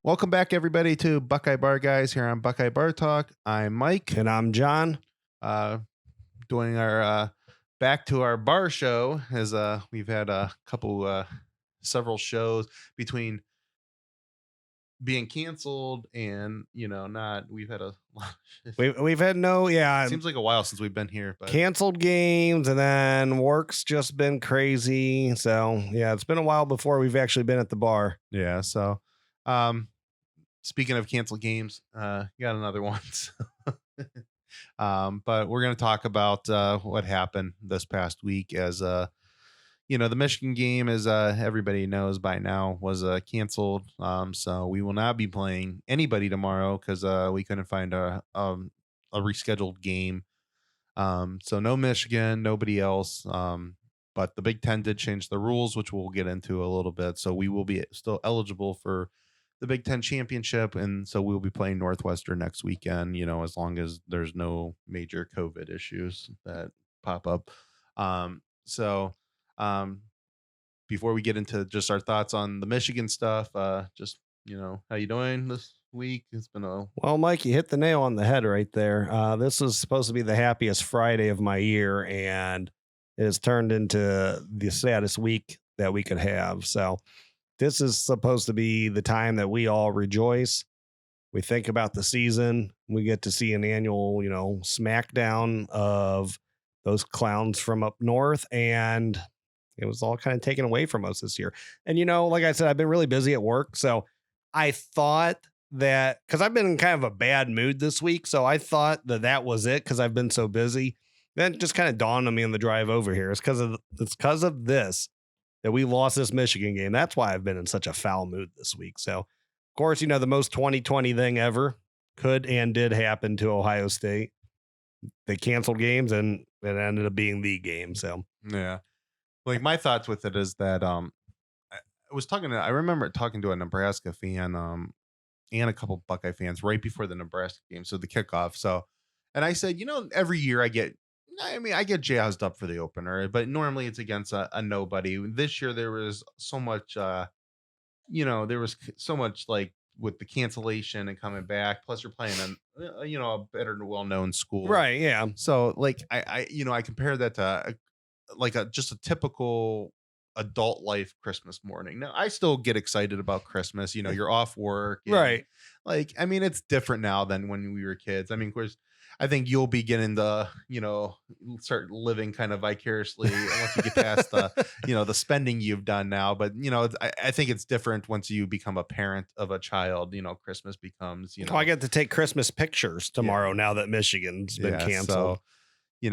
Welcome back, everybody, to Buckeye Bar Guys here on Buckeye Bar Talk. I'm Mike, And I'm John. Doing our back to our bar show as we've had a couple, several shows between being canceled and not. We've had a lot. We've had It seems like a while since we've been here, but canceled games, and then work's just been crazy. So yeah, it's been a while before we've actually been at the bar. yeah. So, speaking of canceled games, got another one. But we're going to talk about what happened this past week as the Michigan game, as everybody knows by now, was canceled. So we will not be playing anybody tomorrow because we couldn't find a rescheduled game. So no Michigan, nobody else. But the Big Ten did change the rules, which we'll get into a little bit. So we will be still eligible for the Big Ten championship, and so we'll be playing Northwestern next weekend. As long as there's no major COVID issues that pop up. So before we get into just our thoughts on the Michigan stuff, just how you doing this week? It's been Well, Mike, you hit the nail on the head right there. This was supposed to be the happiest Friday of my year, and it has turned into the saddest week that we could have. So this is supposed to be the time that we all rejoice. We think about the season. We get to see an annual, smackdown of those clowns from up north, and it was all kind of taken away from us this year. And, like I said, I've been really busy at work. So I thought that because I've been in kind of a bad mood this week. So I thought that was it because I've been so busy. Then it just kind of dawned on me on the drive over here. It's because of this that we lost this Michigan game. That's why I've been in such a foul mood this week. So, of course, the most 2020 thing ever could and did happen to Ohio State. They canceled games and it ended up being the game. So, yeah. Like my thoughts with it is that I remember talking to a Nebraska fan and a couple Buckeye fans right before the Nebraska game, so the kickoff. So, and I said, every year I get jazzed up for the opener, but normally it's against a nobody. This year there was so much, like with the cancellation and coming back. Plus, you're playing a better, well-known school, right? Yeah. So, like I compare that to just a typical adult life Christmas morning. Now, I still get excited about Christmas. You're off work, right? It's different now than when we were kids. Of course, I think you'll be getting the, start living kind of vicariously once you get past the, the spending you've done now. But, I think it's different once you become a parent of a child. Christmas becomes, I get to take Christmas pictures tomorrow now that Michigan's been canceled. So, you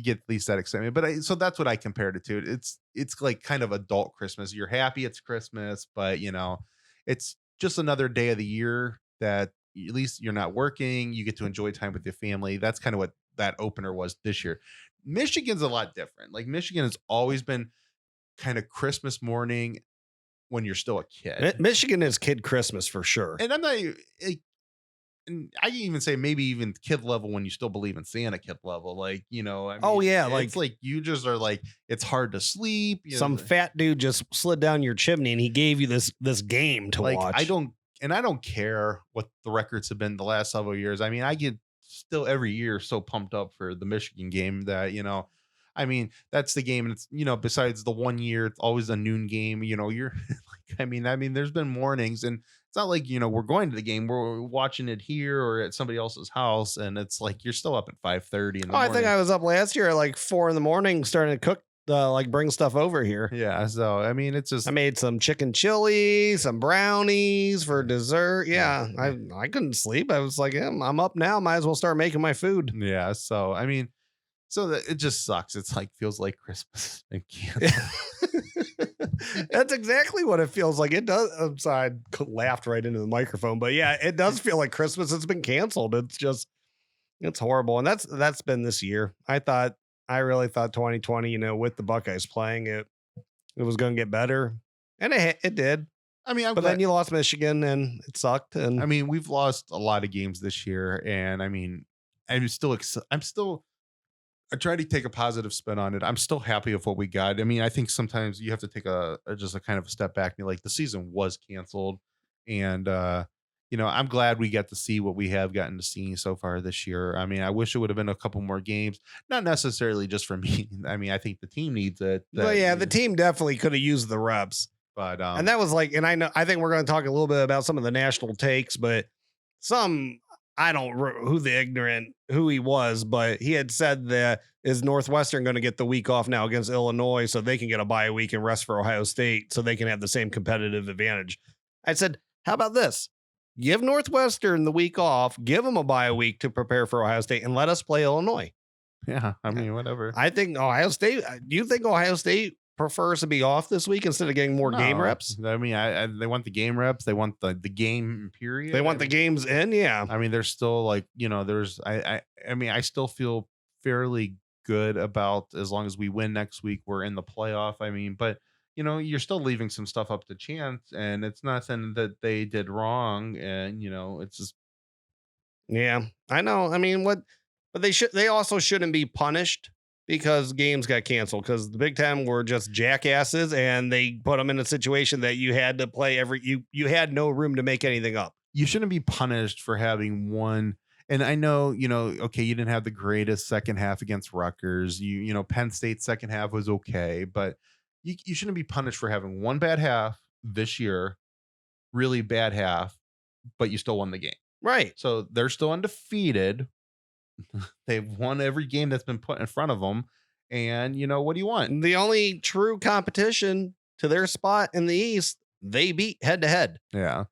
get at least that excitement. But so that's what I compared it to. It's like kind of adult Christmas. You're happy it's Christmas, but, it's just another day of the year that at least you're not working. You get to enjoy time with your family. That's kind of what that opener was this year. Michigan's a lot different. Like Michigan has always been kind of Christmas morning when you're still a kid. Michigan is kid Christmas for sure. And I'm not, and I can even say maybe even kid level when you still believe in Santa kid level. Like, oh yeah. It's like you just are like, it's hard to sleep. Some fat dude just slid down your chimney and he gave you this game to watch. I don't care what the records have been the last several years. I get still every year so pumped up for the Michigan game that, that's the game. And it's, besides the 1 year, it's always a noon game. You're like, there's been mornings and it's not like, we're going to the game, we're watching it here or at somebody else's house. And it's like, you're still up at 5:30 in the morning. I think I was up last year at like 4 a.m. starting to cook. Bring stuff over here. Yeah. So, it's just, I made some chicken chili, some brownies for dessert. Yeah. I couldn't sleep. I was like, I'm up now. Might as well start making my food. Yeah. So, so that it just sucks. It's like, feels like Christmas. That's exactly what it feels like. It does. I laughed right into the microphone, but yeah, it does feel like Christmas has been canceled. It's horrible. And that's been this year. I really thought 2020, with the Buckeyes playing it was going to get better, and it did. But then you lost Michigan, and it sucked. And we've lost a lot of games this year, and I try to take a positive spin on it. I'm still happy with what we got. I think sometimes you have to take just a kind of a step back and be like, the season was canceled, And I'm glad we got to see what we have gotten to see so far this year. I mean, I wish it would have been a couple more games, not necessarily just for me. I mean, I think the team needs it. Well, yeah, the team definitely could have used the reps. But And that was like, and I think we're going to talk a little bit about some of the national takes, but I don't who he was, but he had said that is Northwestern going to get the week off now against Illinois so they can get a bye week and rest for Ohio State so they can have the same competitive advantage. I said, how about this? Give Northwestern the week off, give them a bye week to prepare for Ohio State, and let us play Illinois. Yeah, I mean, whatever. I think Ohio State, do you think Ohio State prefers to be off this week instead of getting more game reps? I mean, they want the game reps. They want the game period. They want the games in. Yeah. I mean, there's still like, I mean, I still feel fairly good about as long as we win next week, we're in the playoff. I mean, but you're still leaving some stuff up to chance, and it's nothing that they did wrong. And, it's just. Yeah, I know. I mean, but they also shouldn't be punished because games got canceled because the Big Ten were just jackasses and they put them in a situation that you had to play you had no room to make anything up. You shouldn't be punished for having one. And I know, okay, you didn't have the greatest second half against Rutgers. Penn State's second half was okay, but you shouldn't be punished for having one bad half this year, really bad half, but you still won the game. Right. So they're still undefeated. They've won every game that's been put in front of them. And what do you want? The only true competition to their spot in the East, they beat head to head. Yeah.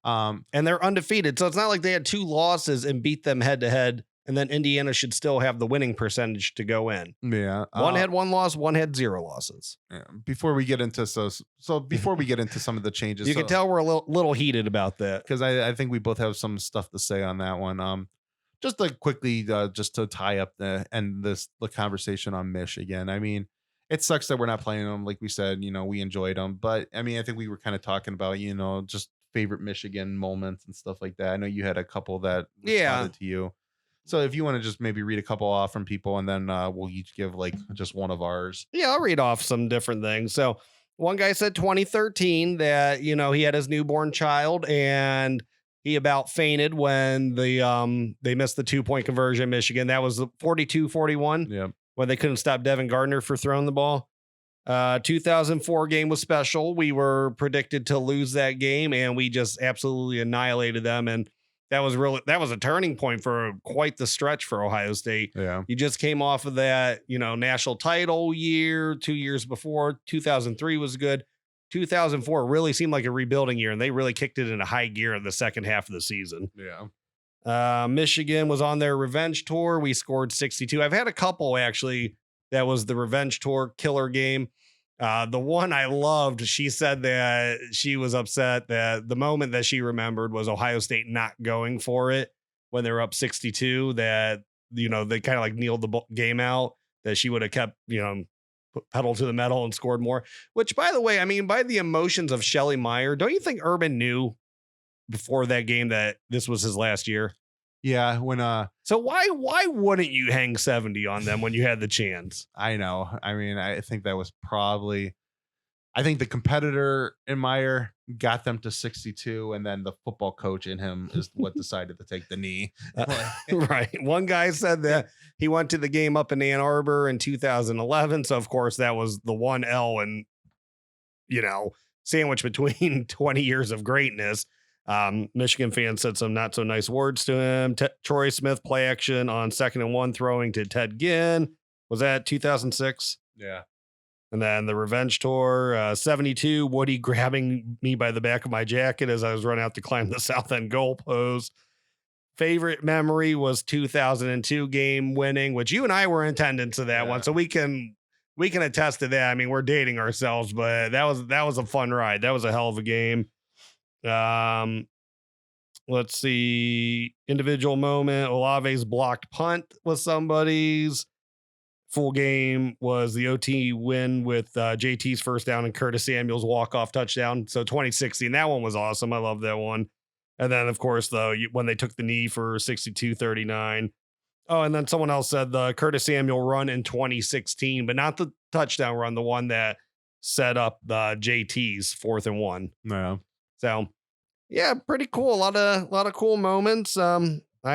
And they're undefeated. So it's not like they had 2 losses and beat them head to head. And then Indiana should still have the winning percentage to go in. Yeah. One had 1 loss, one had 0 losses. Yeah. Before we get into before we get into some of the changes, you can tell we're a little heated about that because I think we both have some stuff to say on that one. Just to quickly, just to tie up the conversation on Michigan. I mean, it sucks that we're not playing them. Like we said, we enjoyed them, but I mean, I think we were kind of talking about, just favorite Michigan moments and stuff like that. I know you had a couple that responded to you. So if you want to just maybe read a couple off from people, and then we'll each give like just one of ours. Yeah, I'll read off some different things. So one guy said 2013 that, he had his newborn child and he about fainted when they missed the 2-point conversion in Michigan. That was 42-41. Yeah. When they couldn't stop Devin Gardner for throwing the ball. 2004 game was special. We were predicted to lose that game and we just absolutely annihilated them. And that was a turning point for quite the stretch for Ohio State. Yeah. You just came off of that, national title year, 2 years before. 2003 was good. 2004 really seemed like a rebuilding year, and they really kicked it into high gear in the second half of the season. Yeah. Michigan was on their revenge tour. We scored 62. I've had a couple actually. That was the revenge tour killer game. The one I loved, she said that she was upset that the moment that she remembered was Ohio State not going for it when they were up 62, that, they kind of like kneeled the game out, that she would have kept, pedal to the metal and scored more, which, by the way, I mean, by the emotions of Shelley Meyer, don't you think Urban knew before that game that this was his last year? Yeah. So why wouldn't you hang 70 on them when you had the chance? I know. I mean, I think that was I think the competitor in Meyer got them to 62, and then the football coach in him is what decided to take the knee. Right. One guy said that he went to the game up in Ann Arbor in 2011. So of course that was the one L and, sandwich between 20 years of greatness. Michigan fans said some not so nice words to him. Troy Smith play action on 2nd and 1 throwing to Ted Ginn. Was that 2006? Yeah. And then the revenge tour, 72, Woody grabbing me by the back of my jacket as I was running out to climb the south end goalpost. Favorite memory was 2002 game winning, which you and I were in attendance to that one. So we can attest to that. I mean, we're dating ourselves, but that was a fun ride. That was a hell of a game. Let's see. Individual moment. Olave's blocked punt was somebody's. Full game was the OT win with JT's first down and Curtis Samuel's walk-off touchdown. So 2016, that one was awesome. I love that one. And then, of course, when they took the knee for 62-39. Oh, and then someone else said the Curtis Samuel run in 2016, but not the touchdown run, the one that set up the JT's 4th and 1. No. So Yeah, pretty cool. A lot of cool moments. I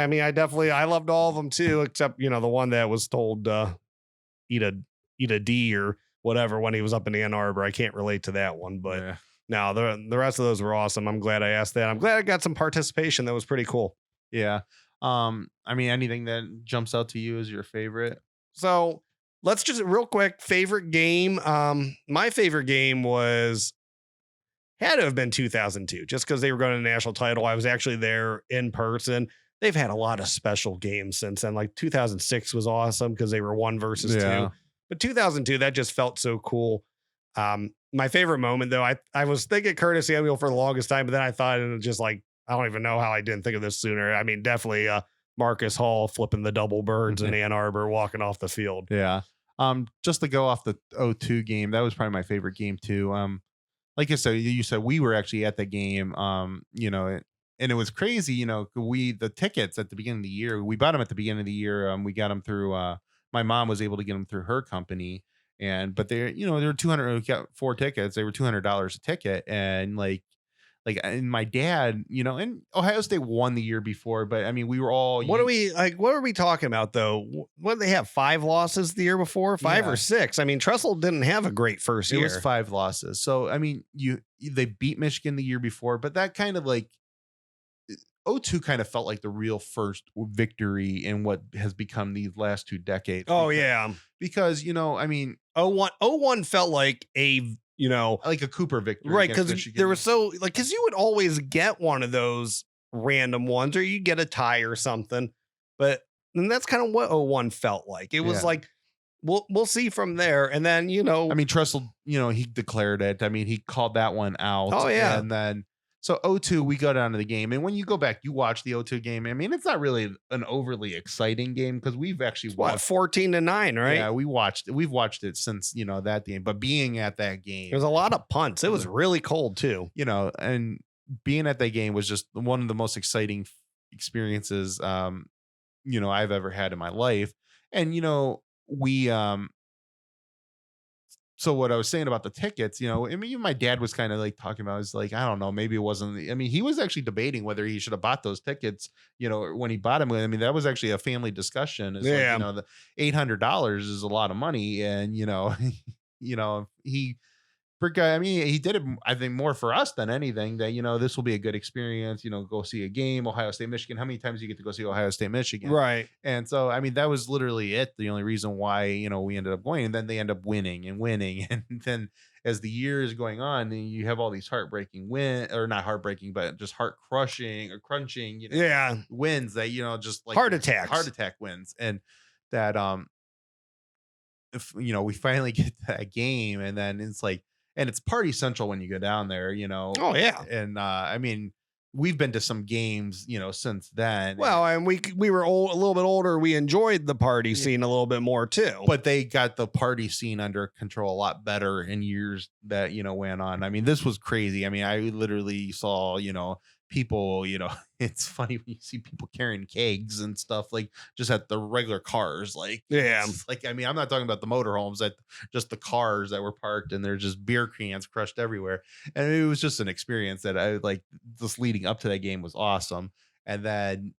mean, I loved all of them too, except the one that was told eat a eat a D or whatever when he was up in Ann Arbor. I can't relate to that one, but Yeah. no, the rest of those were awesome. I'm glad I asked that. I'm glad I got some participation. That was pretty cool. Yeah. I mean, anything that jumps out to you as your favorite? So let's just real quick favorite game. My favorite game was had to have been 2002, just because they were going to the national title. I was actually there in person. They've had a lot of special games since then. Like 2006 was awesome because they were 1 versus 2. Yeah. But 2002, that just felt so cool. My favorite moment, though, I was thinking Curtis Samuel for the longest time, but then I thought, and just like, I don't even know how I didn't think of this sooner. I mean, definitely Marcus Hall flipping the double birds in Ann Arbor, walking off the field. Yeah. Just to go off the '02 game, that was probably my favorite game too. Like I said, you said we were actually at the game. And it was crazy. The tickets at the beginning of the year, we bought them at the beginning of the year. We got them through. My mom was able to get them through her company, but they were 200. We got 4 tickets. They were $200 a ticket, and and my dad, and Ohio State won the year before, but I mean, we were all What are we like? What are we talking about though? What did they have? 5 losses the year before, 5 Yeah. or 6. I mean, Tressel didn't have a great first It year. was 5 losses. So I mean, they beat Michigan the year before, but that kind of like '02 kind of felt like the real first victory in what has become these last 2 decades. Oh because, yeah, because I mean, 01 felt like like a Cooper victory, right, against because Michigan. there was so like because you would always get one of those random ones, or you get a tie or something. But and that's kind of what 01 felt like. It was Yeah. like we'll see from there, and then I mean, Tressel, he declared it. I mean, he called that one out. Oh, yeah. And then so '02, we go down to the game. And when you go back, you watch the '02 game. I mean, it's not really an overly exciting game because we've actually what watched 14-9, right? Yeah, we've watched it since, that game. But being at that game, There's a lot of punts. It was really cold too. and being at that game was just one of the most exciting experiences I've ever had in my life. And we so what I was saying about the tickets, I mean, even my dad was kind of like talking about, is like, I don't know, maybe it wasn't. I mean, he was actually debating whether he should have bought those tickets, when he bought them. I mean, that was actually a family discussion. It's Yeah. like, the $800 is a lot of money. And, he, I mean, he did it, I think, more for us than anything, that, this will be a good experience, go see a game, Ohio State, Michigan. How many times do you get to go see Ohio State, Michigan? Right. And so, I mean, that was literally it. The only reason why, we ended up going, and then they end up winning and winning. And then as the year is going on, then you have all these heartbreaking or not heartbreaking, but just heart crushing or crunching, Yeah. wins that, just like Heart attacks. heart attack wins. And that, if, we finally get that game, and then it's like, and it's party central when you go down there, Oh yeah. and I mean, we've been to some games, since then. Well, and we were a little bit older. We enjoyed the party scene a little bit more too. But they got the party scene under control a lot better in years that, went on. I mean, this was crazy. I mean, I literally saw, people, it's funny when you see people carrying kegs and stuff, like just at the regular cars. Like, Yeah. it's just like, I mean, I'm not talking about the motorhomes, that just the cars that were parked, and there's just beer cans crushed everywhere. And it was just an experience that I like. Just leading up to that game was awesome. And then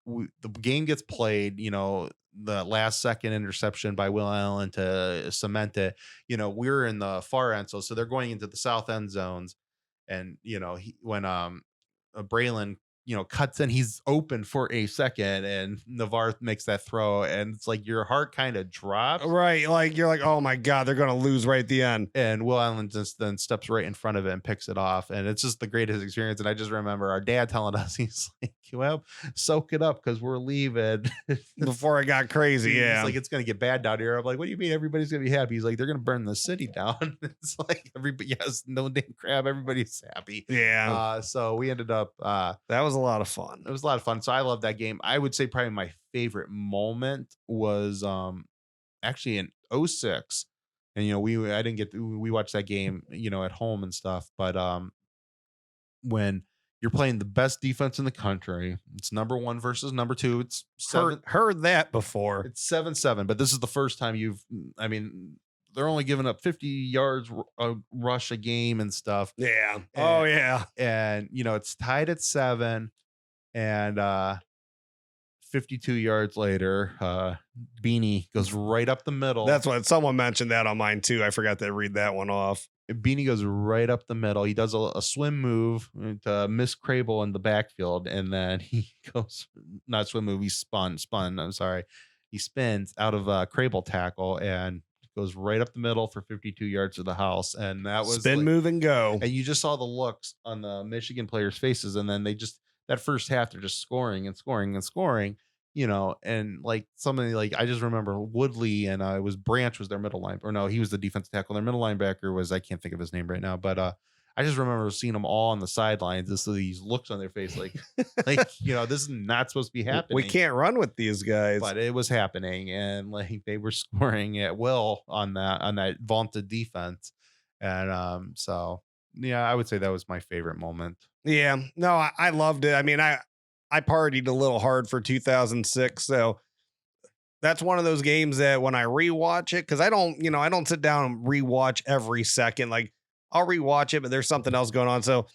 the game gets played, the last second interception by Will Allen to cement it. We're in the far end, so they're going into the south end zones, and when Braylon cuts in, he's open for a second, and Navarre makes that throw, and it's like your heart kind of drops. Right. Like you're like, oh my God, they're gonna lose right at the end. And Will Allen just then steps right in front of it and picks it off. And it's just the greatest experience. And I just remember our dad telling us, he's like, well, soak it up because we're leaving. Before it got crazy. He's Yeah. like, it's going to get bad down here. I'm like, what do you mean everybody's going to be happy? He's like, they're going to burn the city down. It's like, everybody, yes, no damn crap. Everybody's happy. Yeah. So we ended up, That was a lot of fun. it was a lot of fun. So I love that game. I would say probably my favorite moment was actually in '06. And we watched that game, at home and stuff. But when you're playing the best defense in the country, it's number 1 versus number 2. It's Heard that before. it's 7-7. But this is the first time they're only giving up 50 yards a rush a game and stuff. Yeah. And, Yeah. and it's tied at 7, and 52 yards later, Beanie goes right up the middle. That's what someone mentioned that on mine too. I forgot to read that one off. Beanie goes right up the middle. He does a swim move to miss Crable in the backfield, and then he goes not swim move. He spun. I'm sorry. He spins out of a Crable tackle and goes right up the middle for 52 yards to the house. And that was spin, move, and go. And you just saw the looks on the Michigan players' faces, and then that first half they're just scoring and scoring and scoring. And like somebody like I just remember Woodley and it was Branch was their middle line, or no, he was the defensive tackle. Their middle linebacker was, I can't think of his name right now, but I just remember seeing them all on the sidelines, just these looks on their face, like this is not supposed to be happening. We can't run with these guys, but it was happening, and like they were scoring at will on that vaunted defense, and so yeah, I would say that was my favorite moment. Yeah, no, I loved it. I mean, I partied a little hard for 2006. So that's one of those games that when I rewatch it, because I don't sit down and rewatch every second. Like I'll rewatch it, but there's something else going on. So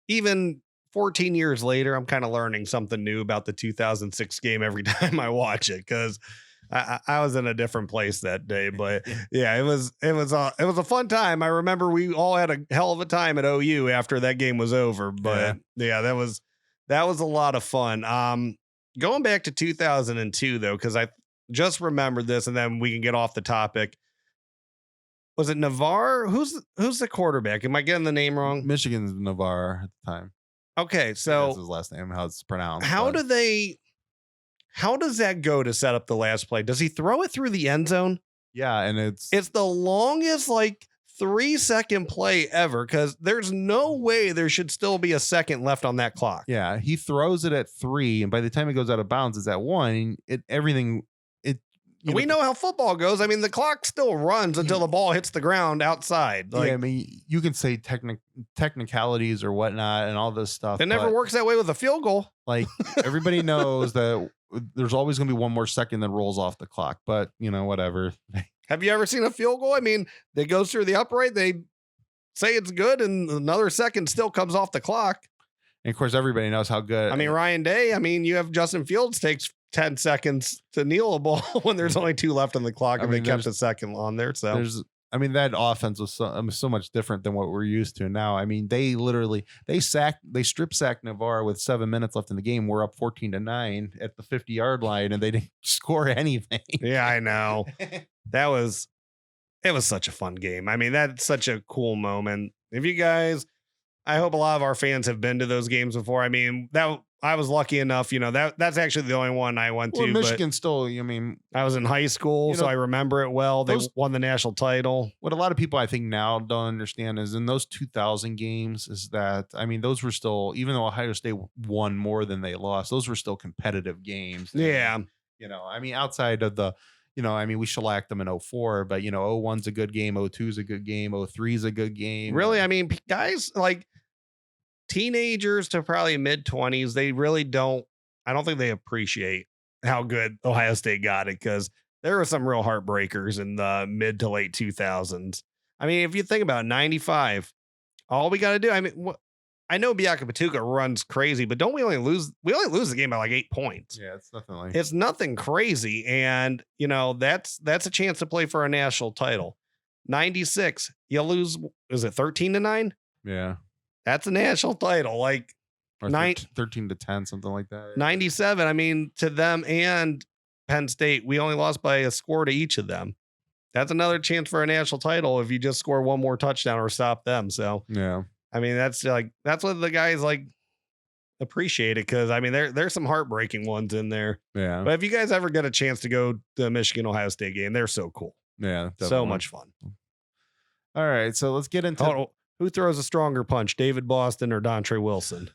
even 14 years later, I'm kind of learning something new about the 2006 game every time I watch it, because I was in a different place that day. But yeah, it was a fun time. I remember we all had a hell of a time at OU after that game was over. But yeah that was a lot of fun. Going back to 2002 though, because I just remembered this, and then we can get off the topic. Was it Navarre? Who's the quarterback? Am I getting the name wrong? Michigan's Navarre at the time. Okay, so that's his last name, how it's pronounced. How does that go to set up the last play? Does he throw it through the end zone? Yeah, and it's the longest 3-second play ever, because there's no way there should still be a second left on that clock. Yeah, he throws it at 3, and by the time it goes out of bounds, it's at 1. We know how football goes. I mean, the clock still runs until the ball hits the ground outside. I mean, you can say technicalities or whatnot and all this stuff. It never works that way with a field goal. Like everybody knows that there's always going to be one more second that rolls off the clock, but whatever. Have you ever seen a field goal? I mean, it goes through the upright. They say it's good, and another second still comes off the clock. And of course, everybody knows how good. I mean, Ryan Day. I mean, you have Justin Fields takes 10 seconds to kneel a ball when there's only 2 left on the clock, and they kept a second on there. So that offense was so much different than what we're used to now. I mean, they strip sacked Navarre with 7 minutes left in the game. We're up 14-9 at the 50-yard line, and they didn't score anything. Yeah, I know. It was such a fun game. I mean, that's such a cool moment. If you guys, I hope a lot of our fans have been to those games before. I mean, I was lucky enough, that's actually the only one I went to. Michigan still, I mean, I was in high school, so I remember it well. They won the national title. What a lot of people I think now don't understand is in those 2000 games is that, I mean, those were still, even though Ohio State won more than they lost, those were still competitive games. Yeah. I mean, outside of the, I mean, we shellacked them in 04, but 01's a good game. 02's a good game. 03's a good game. Really? I mean, guys like teenagers to probably mid-20s, they really don't, I don't think they appreciate how good Ohio State got it, because there were some real heartbreakers in the mid to late 2000s. I mean, if you think about 95, all we got to do, I mean, I know Biaka Patuka runs crazy, but don't we only lose the game by 8 points? Yeah, it's nothing crazy. And that's a chance to play for a national title. 96, you lose, is it 13-9? Yeah. That's a national title, or 13-10, something like that. 97. I mean, to them and Penn State, we only lost by a score to each of them. That's another chance for a national title if you just score one more touchdown or stop them. So yeah, I mean, that's what the guys appreciate it, because I mean, there's some heartbreaking ones in there. Yeah, but if you guys ever get a chance to go to the Michigan Ohio State game, they're so cool. Yeah, definitely. So much fun. All right, so let's get into. Who throws a stronger punch, David Boston or Dontre Wilson?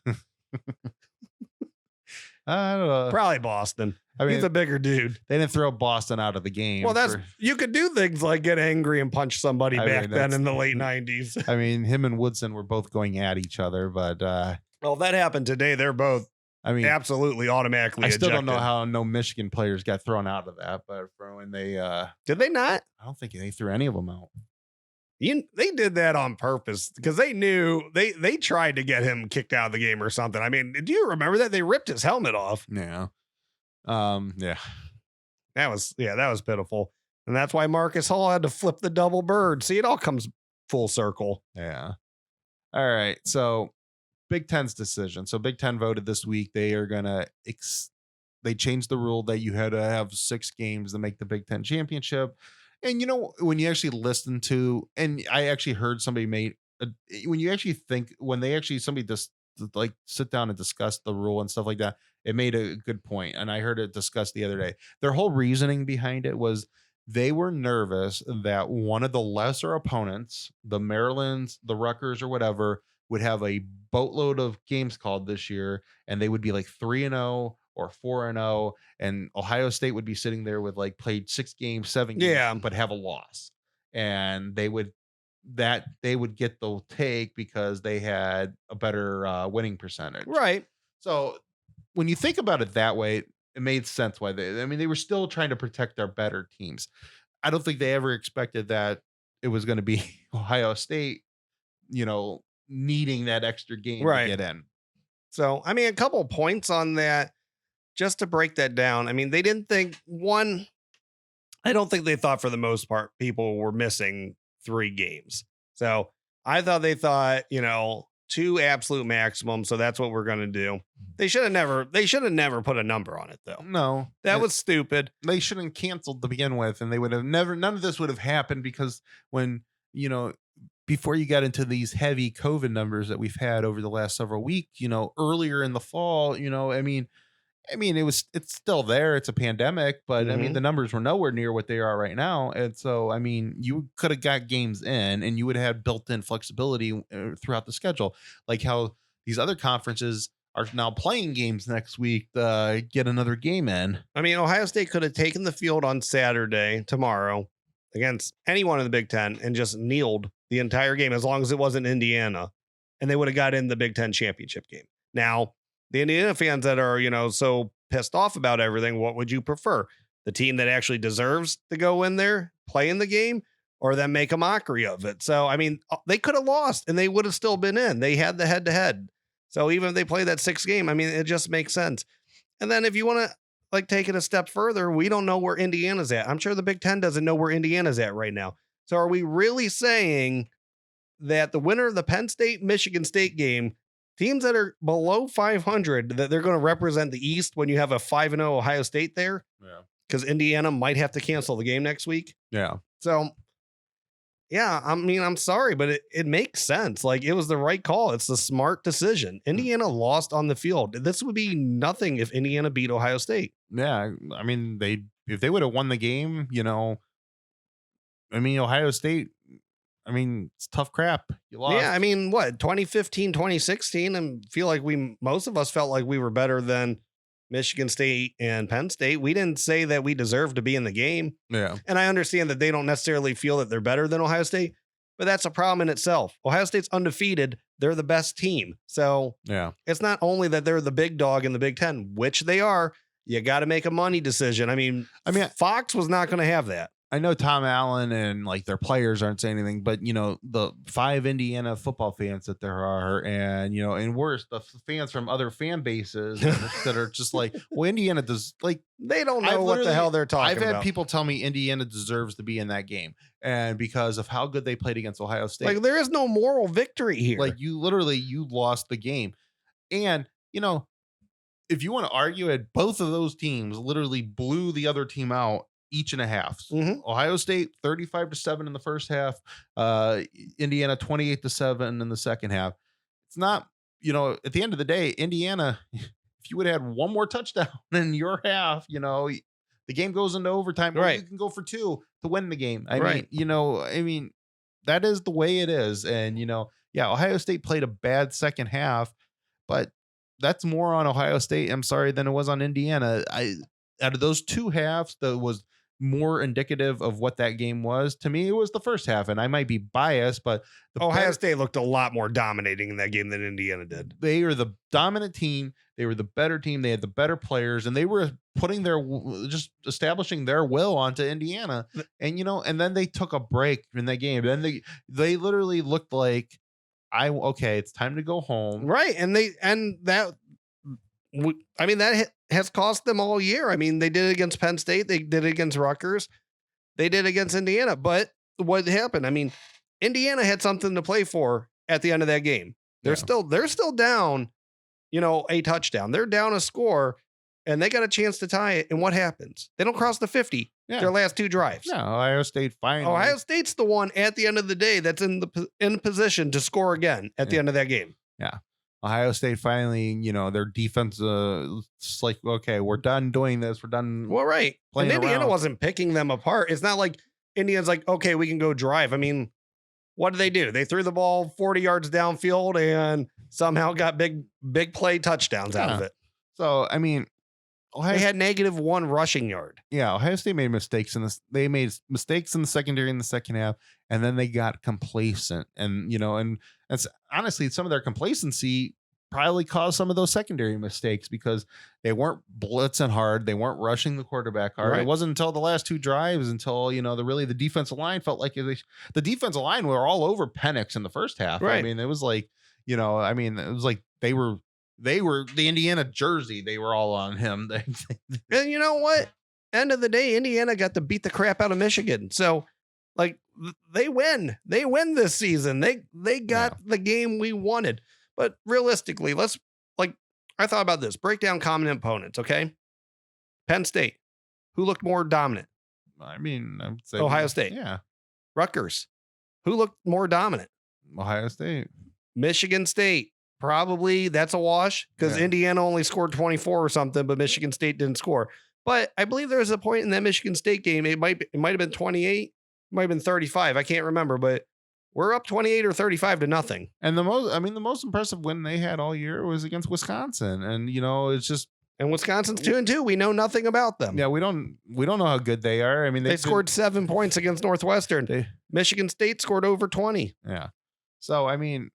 I don't know. Probably Boston. I mean, he's a bigger dude. They didn't throw Boston out of the game. Well, you could do things like get angry and punch somebody back then in the late 90s. I mean, him and Woodson were both going at each other, but well, that happened today. They're both I mean, absolutely automatically I still ejected. don't know how no Michigan players got thrown out of that, but for when they, Did they not? I don't think they threw any of them out. They did that on purpose because they knew they tried to get him kicked out of the game or something. I mean, do you remember that they ripped his helmet off? Yeah. Yeah. That was pitiful. And that's why Marcus Hall had to flip the double bird. See, it all comes full circle. Yeah. All right. So Big Ten's decision. So Big Ten voted this week. They are going to, they changed the rule that you had to have 6 games to make the Big Ten championship. And, when you actually listen to, and I actually heard somebody when you actually think, when they actually, somebody just like sit down and discuss the rule and stuff like that, it made a good point. And I heard it discussed the other day. Their whole reasoning behind it was they were nervous that one of the lesser opponents, the Marylands, the Rutgers, or whatever, would have a boatload of games called this year, and they would be like 3-0 or 4-0, and Ohio State would be sitting there with like played 6 games, 7 games, but have a loss, and they would get the take because they had a better winning percentage. Right. So when you think about it that way, it made sense why they were still trying to protect their better teams. I don't think they ever expected that it was going to be Ohio State, needing that extra game to get in. So, a couple points on that, just to break that down. They didn't think I don't think they thought for the most part people were missing 3 games. So I thought they thought, 2 absolute maximum. So that's what we're going to do. They should have never put a number on it though. No, that was stupid. They shouldn't canceled to begin with. And they would have none of this would have happened because when, before you got into these heavy COVID numbers that we've had over the last several weeks, earlier in the fall, it's still there. It's a pandemic, but the numbers were nowhere near what they are right now. And so, you could have got games in and you would have had built-in flexibility throughout the schedule, like how these other conferences are now playing games next week to get another game in. Ohio State could have taken the field on Saturday, tomorrow, against anyone in the Big Ten and just kneeled the entire game as long as it wasn't Indiana, and they would have got in the Big Ten championship game. Now, the Indiana fans that are, so pissed off about everything, what would you prefer? The team that actually deserves to go in there, play in the game, or then make a mockery of it? So, they could have lost and they would have still been in. They had the head-to-head. So even if they play that 6th game, it just makes sense. And then if you want to take it a step further, we don't know where Indiana's at. I'm sure the Big Ten doesn't know where Indiana's at right now. So are we really saying that the winner of the Penn State-Michigan State game, teams that are below 500, that they're going to represent the East when you have a 5-0 Ohio State there? Yeah. Because Indiana might have to cancel the game next week. Yeah. So, yeah, I'm sorry, but it makes sense. It was the right call. It's the smart decision. Indiana lost on the field. This would be nothing if Indiana beat Ohio State. Yeah. If they would have won the game, Ohio State, it's tough crap. You lost. Yeah, 2015, 2016, and feel like most of us felt like we were better than Michigan State and Penn State. We didn't say that we deserved to be in the game. Yeah. And I understand that they don't necessarily feel that they're better than Ohio State, but that's a problem in itself. Ohio State's undefeated. They're the best team. So yeah, it's not only that they're the big dog in the Big Ten, which they are. You got to make a money decision. Fox was not going to have that. I know Tom Allen and their players aren't saying anything, but the 5 Indiana football fans that there are, and and worse, the fans from other fan bases that are just Indiana does they don't know what the hell they're talking about. I've had people tell me Indiana deserves to be in that game, and because of how good they played against Ohio State, there is no moral victory here. You lost the game, and if you want to argue it, both of those teams literally blew the other team out. Each and a half. Mm-hmm. Ohio State 35-7 in the first half. Indiana 28-7 in the second half. It's not, at the end of the day, Indiana, if you would have had one more touchdown in your half, the game goes into overtime. Right. You can go for 2 to win the game. I mean, that is the way it is. And, Ohio State played a bad second half, but that's more on Ohio State, I'm sorry, than it was on Indiana. Out of those 2 halves, that was more indicative of what that game was, to me, it was the first half. And I might be biased, but Ohio State looked a lot more dominating in that game than Indiana did. They are the dominant team. They were the better team. They had the better players, and they were putting just establishing their will onto Indiana. And and then they took a break in that game. Then they literally looked like, okay, it's time to go home. Right, that has cost them all year. I mean, they did it against Penn State. They did it against Rutgers. They did it against Indiana. But what happened? I mean, Indiana had something to play for at the end of that game. They're still down, a touchdown. They're down a score, and they got a chance to tie it. And what happens? They don't cross the 50. Their last two drives. Yeah, Ohio State finally. Ohio State's the one at the end of the day that's in position to score again at the end of that game. Yeah. Ohio State finally, their defense, it's like, okay, we're done doing this. We're done. Well, right. And Indiana around. wasn't picking them apart. It's not like Indiana's like, okay, we can go drive. I mean, what do? They threw the ball 40 yards downfield and somehow got big play touchdowns out of it. So, I mean, they had -1 rushing yard. Yeah, Ohio State made mistakes in this. They made mistakes in the secondary in the second half, and then they got complacent. And and that's honestly, some of their complacency probably caused some of those secondary mistakes because they weren't blitzing hard, they weren't rushing the quarterback hard. Right. It wasn't until the last two drives until the defensive line felt like the defensive line were all over Penix in the first half. Right. I mean, it was like it was like they were the Indiana jersey. They were all on him. And you know what? End of the day, Indiana got to beat the crap out of Michigan. So, like, they win. They win this season. They got the game we wanted. But realistically, I thought about this. Break down common opponents, okay? Penn State. Who looked more dominant? I mean, I would say Ohio State. Yeah. Rutgers. Who looked more dominant? Ohio State. Michigan State. Probably that's a wash because Indiana only scored 24 or something, but Michigan State didn't score. But I believe there was a point in that Michigan State game. It might have been 28, it might have been 35. I can't remember, but we're up 28 or 35 to nothing. And the most impressive win they had all year was against Wisconsin. And it's just, and Wisconsin's 2-2. We know nothing about them. Yeah, we don't know how good they are. I mean, they scored 7 points against Northwestern. Michigan State scored over 20. Yeah. So I mean,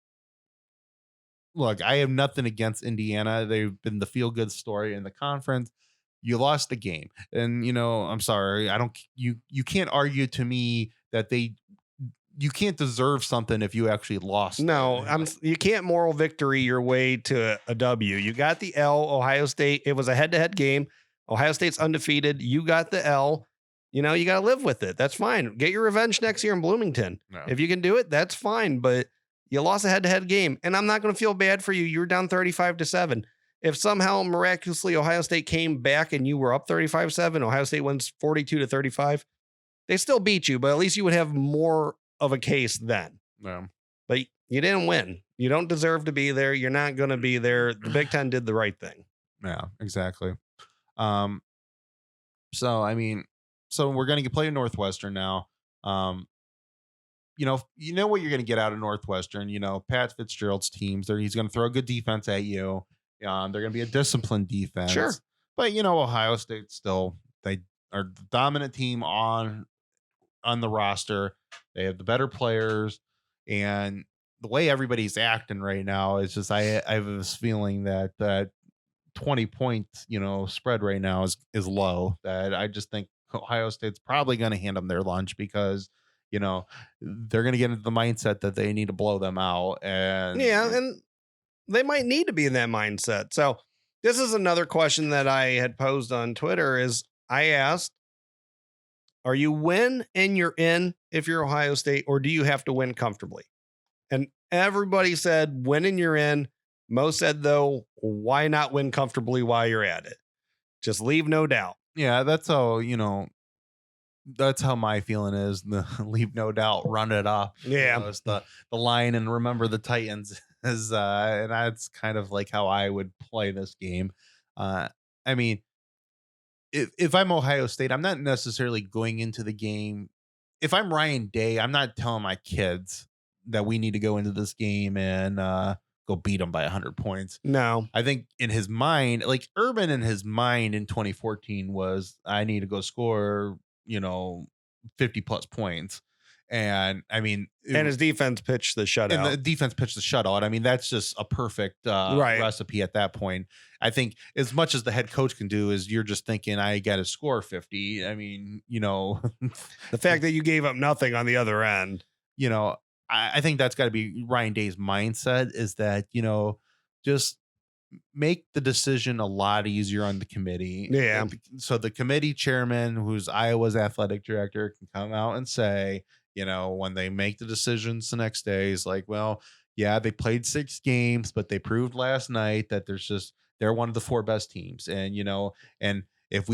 look, I have nothing against Indiana. They've been the feel-good story in the conference. You lost the game. And, I'm sorry. You can't argue to me that you can't deserve something if you actually lost. No, you can't moral victory your way to a W. You got the L, Ohio State. It was a head-to-head game. Ohio State's undefeated. You got the L. You got to live with it. That's fine. Get your revenge next year in Bloomington. No. If you can do it, that's fine. But you lost a head-to-head game, and I'm not going to feel bad for you. You were down 35-7. If somehow miraculously Ohio State came back and you were up 35-7, Ohio State wins 42-35, they still beat you, but at least you would have more of a case then. Yeah. But you didn't win. You don't deserve to be there. You're not going to be there. The Big Ten did the right thing. Yeah, exactly. So we're going to play Northwestern now. You know what you're going to get out of Northwestern. Pat Fitzgerald's teams. He's going to throw a good defense at you. They're going to be a disciplined defense. Sure. But Ohio State still, they are the dominant team on the roster. They have the better players, and the way everybody's acting right now is just I have this feeling that 20 point spread right now is low. That I just think Ohio State's probably going to hand them their lunch because they're going to get into the mindset that they need to blow them out. And they might need to be in that mindset. So this is another question that I had posed on Twitter is I asked, are you win and you're in if you're Ohio State, or do you have to win comfortably? And everybody said win and you're in. Mo said, though, why not win comfortably while you're at it? Just leave no doubt. Yeah, that's how, that's how my feeling is. Leave no doubt, run it up. Yeah. It's the line, and remember the Titans is, and that's kind of like how I would play this game. I mean, if I'm Ohio State, I'm not necessarily going into the game. If I'm Ryan Day, I'm not telling my kids that we need to go into this game and go beat them by 100 points. No. I think in his mind, like Urban in his mind in 2014 was, I need to go score 50 plus points. And I mean, And his defense pitched the shutout. And the defense pitched the shutout. I mean, that's just a perfect Right. recipe at that point. I think as much as the head coach can do is you're just thinking, I got to score 50. I mean, the fact that you gave up nothing on the other end. I think that's got to be Ryan Day's mindset, is that, just make the decision a lot easier on the committee. Yeah. So the committee chairman, who's Iowa's athletic director, can come out and say, when they make the decisions the next day, is like, well, yeah, they played 6 games, but they proved last night that they're one of the 4 best teams. And, and if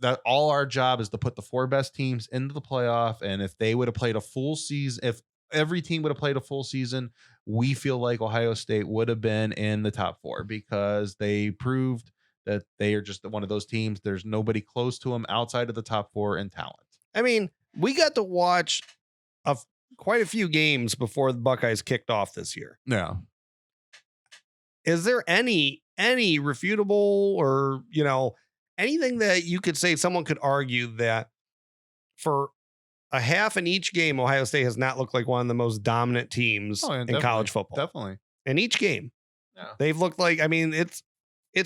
that all our job is to put the 4 best teams into the playoff. And if they would have played a full season, if every team would have played a full season, we feel like Ohio State would have been in the top 4, because they proved that they are just one of those teams. There's nobody close to them outside of the top 4 in talent. I mean, we got to watch quite a few games before the Buckeyes kicked off this year. Yeah. Is there any refutable or, anything that you could say someone could argue that for a half in each game, Ohio State has not looked like one of the most dominant teams in college football? Definitely. In each game. Yeah. They've looked like, I mean, it's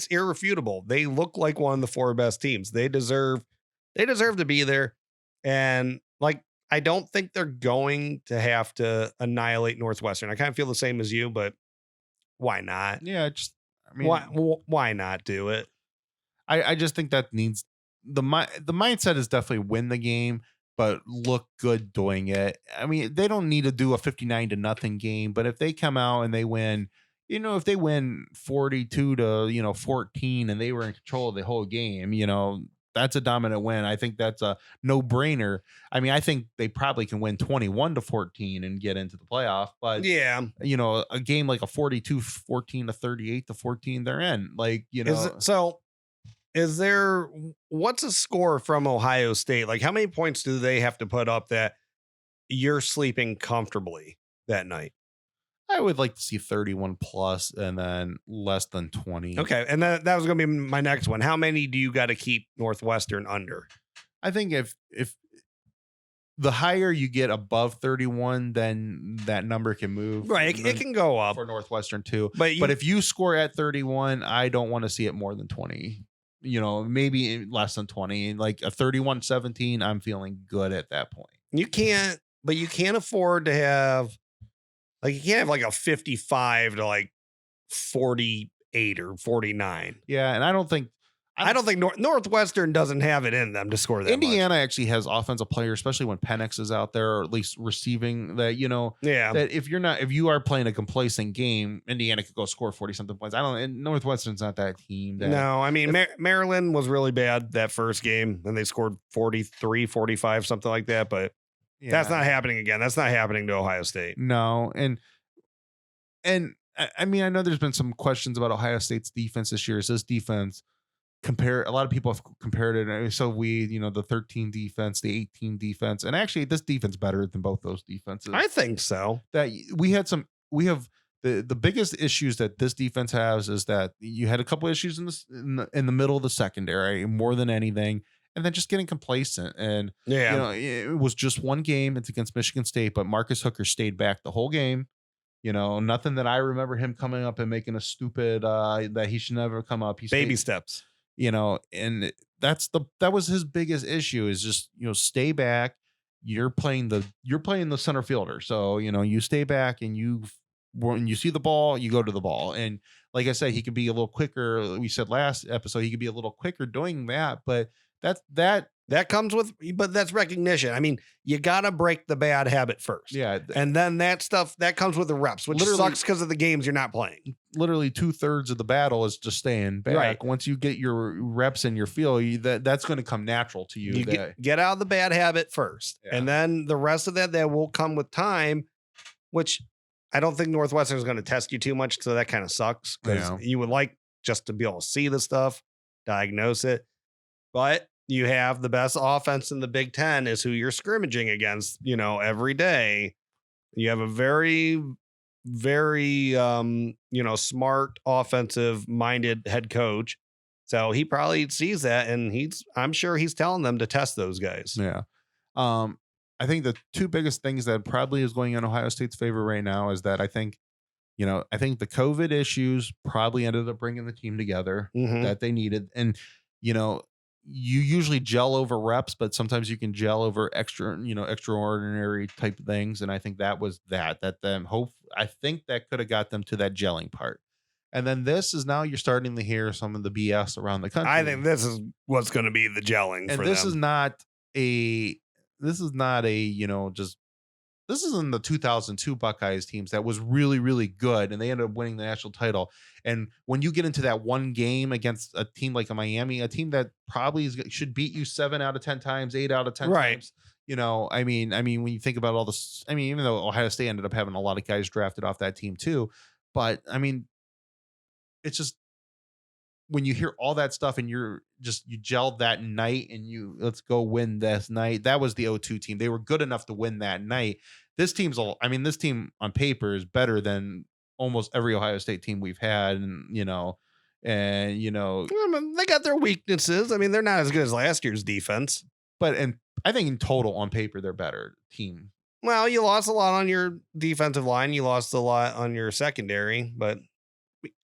irrefutable. They look like one of the 4 best teams. They deserve to be there. And I don't think they're going to have to annihilate Northwestern. I kind of feel the same as you, but why not? Yeah. Why not do it? I just think that needs the mindset is definitely win the game, but look good doing it. I mean, they don't need to do a 59-0 game, but if they come out and they win, if they win 42-14 and they were in control of the whole game, that's a dominant win. I think that's a no-brainer. I mean, I think they probably can win 21-14 and get into the playoff. But yeah, a game like a 42-14 to 38-14, they're in. What's a score from Ohio State? Like, how many points do they have to put up that you're sleeping comfortably that night? I would like to see 31 plus and then less than 20. Okay. And that was going to be my next one. How many do you got to keep Northwestern under? I think if the higher you get above 31, then that number can move. Right. It can go up for Northwestern too. But if you score at 31, I don't want to see it more than 20. Maybe less than 20. Like a 31-17, I'm feeling good at that point. You can't afford to have you can't have like a 55 to 48 or 49. Yeah, and I don't think Northwestern doesn't have it in them to score that. Indiana much. Actually has offensive players, especially when Penix is out there, or at least receiving that. That if you are playing a complacent game, Indiana could go score 40 something points. Northwestern's not that team. No, I mean Maryland was really bad that first game, and they scored 43, 45, something like that. But that's not happening again. That's not happening to Ohio State. No, and I mean, I know there's been some questions about Ohio State's defense this year. Is this defense a lot of people have compared it? So the 13 defense, the 18 defense, and actually this defense better than both those defenses. I think so. That we have the biggest issues that this defense has is that you had a couple issues in the middle of the secondary more than anything. And then just getting complacent. And, it was just one game. It's against Michigan State, but Marcus Hooker stayed back the whole game. Nothing that I remember him coming up and making a stupid that he should never come up. Baby steps. And that was his biggest issue is just, stay back. You're playing the center fielder. So, you stay back and when you see the ball, you go to the ball. And like I said, he could be a little quicker. We said last episode, he could be a little quicker doing that, but that comes with, but that's recognition. I mean, you got to break the bad habit first. Yeah. And then that stuff that comes with the reps, which sucks because of the games you're not playing. Literally 2/3 of the battle is just staying back. Right. Once you get your reps in your feel, that's going to come natural to you. Get out of the bad habit first. Yeah. And then the rest of that will come with time, which I don't think Northwestern is going to test you too much. So that kind of sucks because you would like just to be able to see the stuff, diagnose it. But you have the best offense in the Big Ten is who you're scrimmaging against, every day. You have a very, very, smart offensive minded head coach. So he probably sees that, and I'm sure he's telling them to test those guys. Yeah. Um, I think the two biggest things that probably is going in Ohio State's favor right now is that I think the COVID issues probably ended up bringing the team together Mhm. that they needed. And, you know, you usually gel over reps, but sometimes you can gel over extraordinary type of things. And I think that was I think that could have got them to that gelling part. And then this is now you're starting to hear some of the BS around the I country. think this is what's going to be the gelling And for this is them. not a, this is not a, just this is in the 2002 Buckeyes teams that was really, really good, and they ended up winning the national title. And when you get into that one game against a team like a Miami, a team that probably should beat you 7 out of 10 times, 8 out of 10 Right. times, when you think about all this, even though Ohio State ended up having a lot of guys drafted off that team too, but it's just when you hear all that stuff and you gelled that night and let's go win this night. That was the 0-2 team. They were good enough to win that night. This team on paper is better than almost every Ohio State team we've had. They got their weaknesses. I mean, they're not as good as last year's defense. And I think in total on paper, they're better team. Well, you lost a lot on your defensive line. You lost a lot on your secondary, but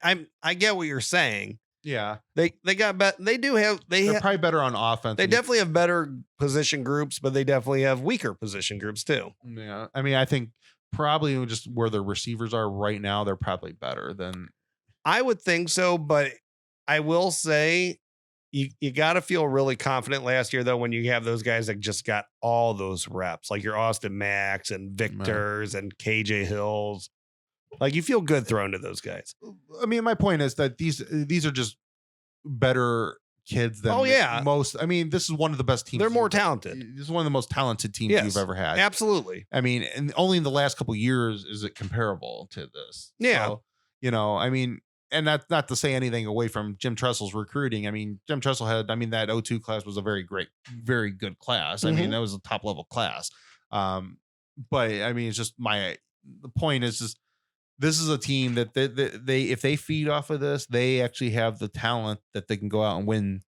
I get what you're saying. Yeah. They got better. They're probably better on offense. They definitely have better position groups, but they definitely have weaker position groups too. Yeah. I think probably just where the receivers are right now, they're probably better than. I would think so, but I will say you got to feel really confident last year, though, when you have those guys that just got all those reps, like your Austin Max and Victors and KJ Hills. Like you feel good throwing to those guys. My point is that these are just better kids than most. This is one of the best teams. They're more talented. This is one of the most talented teams you've ever had. Absolutely. And only in the last couple of years is it comparable to this. Yeah. So, and that's not to say anything away from Jim Tressel's recruiting. Jim Tressel had, that 0-2 class was a very very good class. Mm-hmm. That was a top level class. But it's just the point is just, this is a team that they if they feed off of this, they actually have the talent that they can go out and win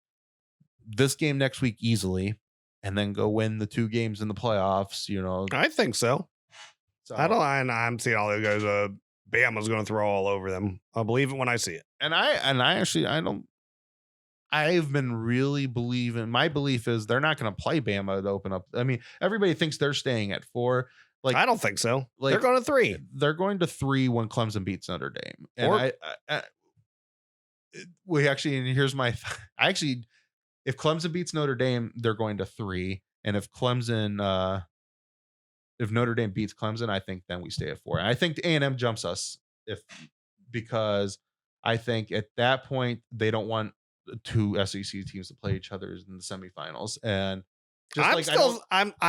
this game next week easily, and then go win the 2 games in the playoffs. I think so. So I'm seeing all the guys. Bama's going to throw all over them. I'll believe it when I see it. And I don't. I've been really believing. My belief is they're not going to play Bama to open up. Everybody thinks they're staying at 4. I don't think so. They're going to 3. They're going to 3 when Clemson beats Notre Dame. And and here's my. If Clemson beats Notre Dame, they're going to 3. And if Notre Dame beats Clemson, I think then we stay at 4. And I think A&M jumps us because I think at that point they don't want 2 SEC teams to play each other in the semifinals. And I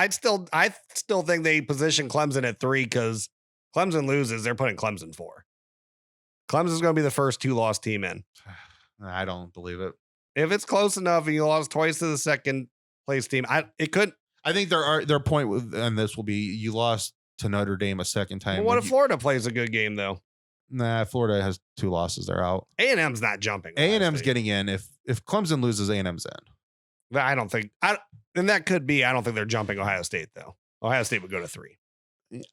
still think they position Clemson at 3 because Clemson loses, they're putting Clemson 4. Clemson's going to be the first 2-loss team in. I don't believe it. If it's close enough and you lost twice to the second place team, I think their point and this will be you lost to Notre Dame a second time. Well, what if Florida plays a good game though? Nah, Florida has 2 losses. They're out. A&M's not jumping. A&M's getting in. If Clemson loses, A&M's in. I don't think. And that could be. I don't think they're jumping Ohio State though. Ohio State would go to 3.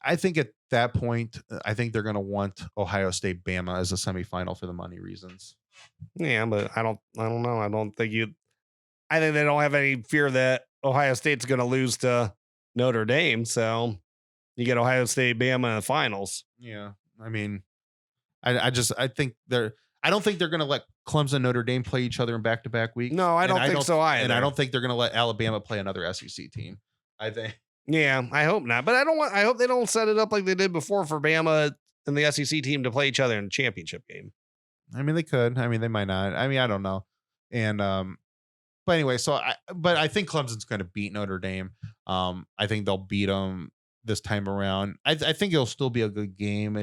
I think at that point, I think they're going to want Ohio State Bama as a semifinal for the money reasons. Yeah, but I don't know. I think they don't have any fear that Ohio State's going to lose to Notre Dame. So you get Ohio State Bama in the finals. Yeah. I don't think they're going to let Clemson and Notre Dame play each other in back-to-back weeks. No, I don't think so either. And I don't think they're going to let Alabama play another SEC team. I think. Yeah, I hope not. But I hope they don't set it up like they did before for Bama and the SEC team to play each other in a championship game. They could. They might not. I don't know. And but anyway, but I think Clemson's going to beat Notre Dame. I think they'll beat them this time around. I think it'll still be a good game.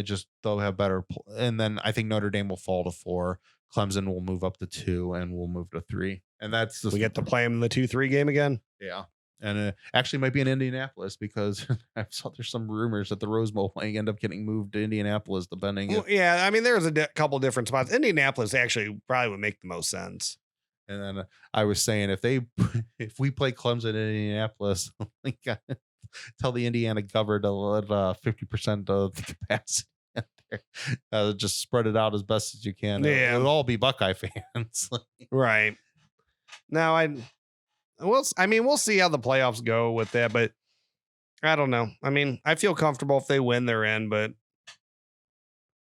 They'll have better. And then I think Notre Dame will fall to 4. Clemson will move up to 2, and we'll move to 3. And that's we get to play them in the 2-3 game again. Yeah. And actually might be in Indianapolis because I saw there's some rumors that the Rose Bowl might end up getting moved to Indianapolis, depending. Well, yeah, there's a couple different spots. Indianapolis actually probably would make the most sense. And then I was saying if we play Clemson in Indianapolis, like, tell the Indiana governor to let 50% of the capacity out there. Just spread it out as best as you can. Yeah. It'll all be Buckeye fans. Right. Now, we'll see how the playoffs go with that, but I don't know. I mean, I feel comfortable if they win, they're in, but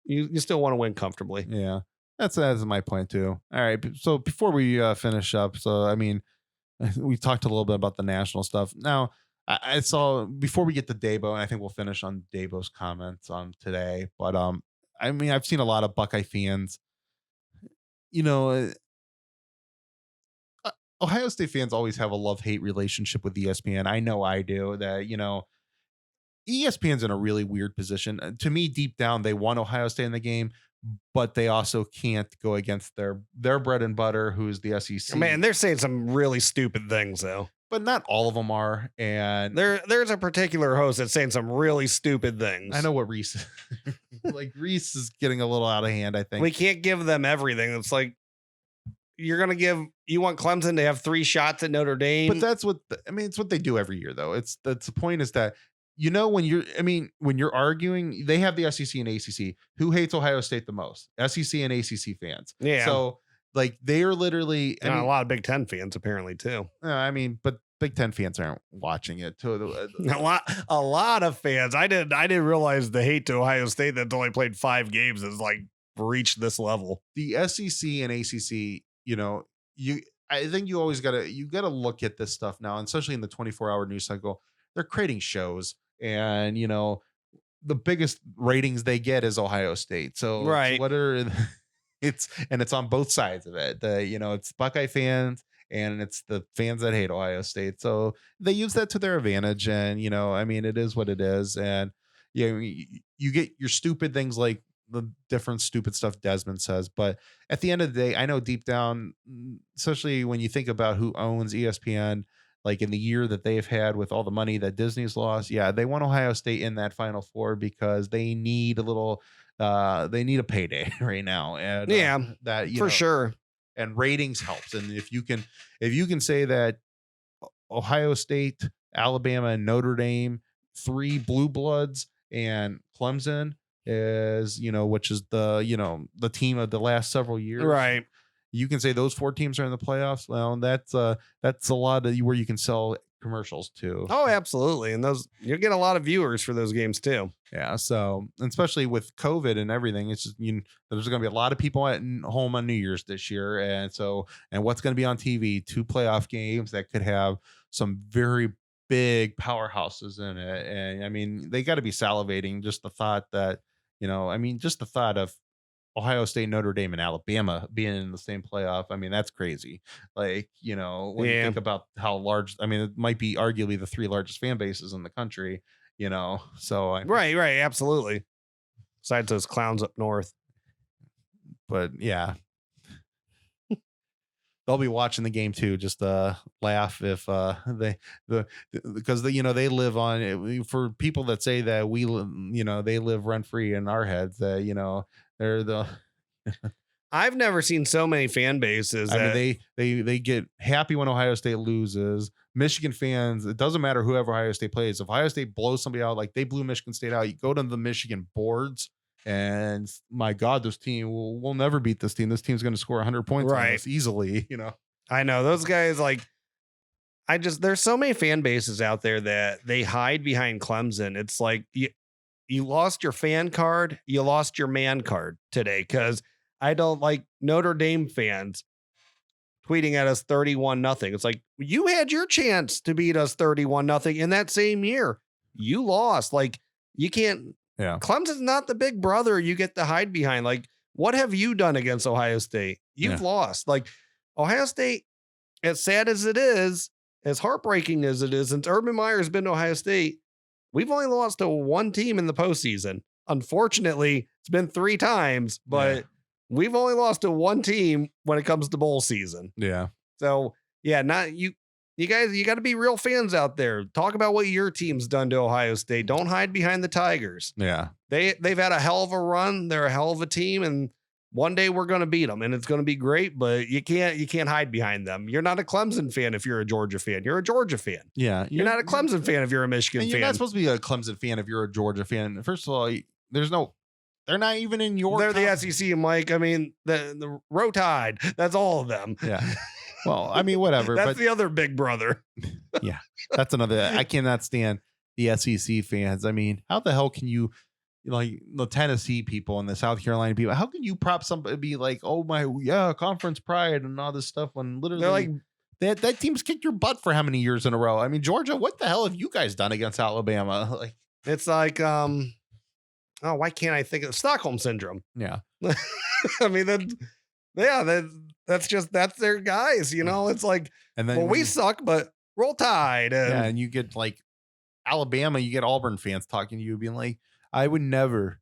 you still want to win comfortably. Yeah, that's my point too. All right, so before we finish up, so I mean, we talked a little bit about the national stuff. Now, I saw before we get to Dabo, and I think we'll finish on Dabo's comments on today. But I mean, I've seen a lot of Buckeye fans. You know, Ohio State fans always have a love-hate relationship with ESPN. I know I do. That ESPN's in a really weird position. To me, deep down, they want Ohio State in the game, but they also can't go against their bread and butter, who's the SEC. Man, they're saying some really stupid things though. But not all of them are. And there's a particular host that's saying some really stupid things. I know what Reese like Reese is getting a little out of hand, I think. We can't give them everything. It's like you want Clemson to have 3 shots at Notre Dame. But that's it's what they do every year though. That's the point is that when you're arguing, they have the SEC and ACC. Who hates Ohio State the most? SEC and ACC fans. Yeah. So like they are literally a lot of Big Ten fans apparently too. But Big Ten fans aren't watching it too. A lot of fans. I didn't realize the hate to Ohio State that's only played 5 games has like reached this level. The SEC and ACC, I think you always gotta look at this stuff now, and especially in the 24-hour news cycle. They're creating shows, and the biggest ratings they get is Ohio State. So right, it's on both sides of it. It's Buckeye fans and it's the fans that hate Ohio State. So they use that to their advantage, and it is what it is. And you get your stupid things like the different stupid stuff Desmond says, but at the end of the day, I know deep down, especially when you think about who owns ESPN, like in the year that they've had with all the money that Disney's lost, they want Ohio State in that Final Four because they need a payday right now. And that for sure. And ratings helps. And if you can say that Ohio State, Alabama, and Notre Dame, 3 blue bloods, and Clemson is, which is the team of the last several years. Right. You can say those 4 teams are in the playoffs. Well, that's a lot of where you can sell commercials too. Oh, absolutely. And you'll get a lot of viewers for those games too. Yeah. So, especially with COVID and everything, it's just, there's going to be a lot of people at home on New Year's this year. And what's going to be on TV, 2 playoff games that could have some very big powerhouses in it. And they got to be salivating just the thought that, just the thought of Ohio State, Notre Dame, and Alabama being in the same playoff. That's crazy. Like, when you think about how large, it might be arguably the 3 largest fan bases in the country, so. Right. Absolutely. Besides those clowns up north. But yeah. They'll be watching the game too, just laugh if because they live on it. For people that say that they live rent free in our heads, that they're the I've never seen so many fan bases. They get happy when Ohio State loses. Michigan fans, it doesn't matter whoever Ohio State plays. If Ohio State blows somebody out, like they blew Michigan State out, you go to the Michigan boards, and my God, this team will never beat this team. This team's going to score 100 points on us easily. I know those guys. Like, there's so many fan bases out there that they hide behind Clemson. It's like you lost your fan card, you lost your man card today, because I don't like Notre Dame fans tweeting at us 31-0. It's like, you had your chance to beat us 31-0 in that same year. You lost. Like, you can't. Yeah. Clemson's not the big brother you get to hide behind. Like, what have you done against Ohio State? You've lost. Like, Ohio State, as sad as it is, as heartbreaking as it is, since Urban Meyer's been to Ohio State, we've only lost to 1 team in the postseason. Unfortunately, it's been 3 times, but we've only lost to 1 team when it comes to bowl season. Yeah. So, not you. You guys, you got to be real fans out there. Talk about what your team's done to Ohio State. Don't hide behind the Tigers. Yeah. They've had a hell of a run. They're a hell of a team, and One day we're going to beat them and it's going to be great, but you can't hide behind them. You're not a Clemson fan if you're a Georgia fan. You're a Georgia fan. Yeah. You're not a Clemson fan if you're a Michigan fan. You're not supposed to be a Clemson fan if you're a Georgia fan. First of all, they're not even in your. They're the SEC, Mike. I mean, the Row Tide. That's all of them. Yeah. Well, I mean, whatever. That's the other big brother. Yeah. That's another. I cannot stand the SEC fans. I mean, how the hell can you, like the Tennessee people and the South Carolina people, how can you prop somebody be like, oh my, yeah, conference pride and all this stuff when literally they're like that team's kicked your butt for how many years in a row? I mean, Georgia, what the hell have you guys done against Alabama? Like, it's like, oh, why can't I think of Stockholm syndrome? Yeah. I mean, that's their guys, you know, it's like, and then, well, we suck, but Roll Tide. And you get like Alabama, you get Auburn fans talking to you being like, I would never,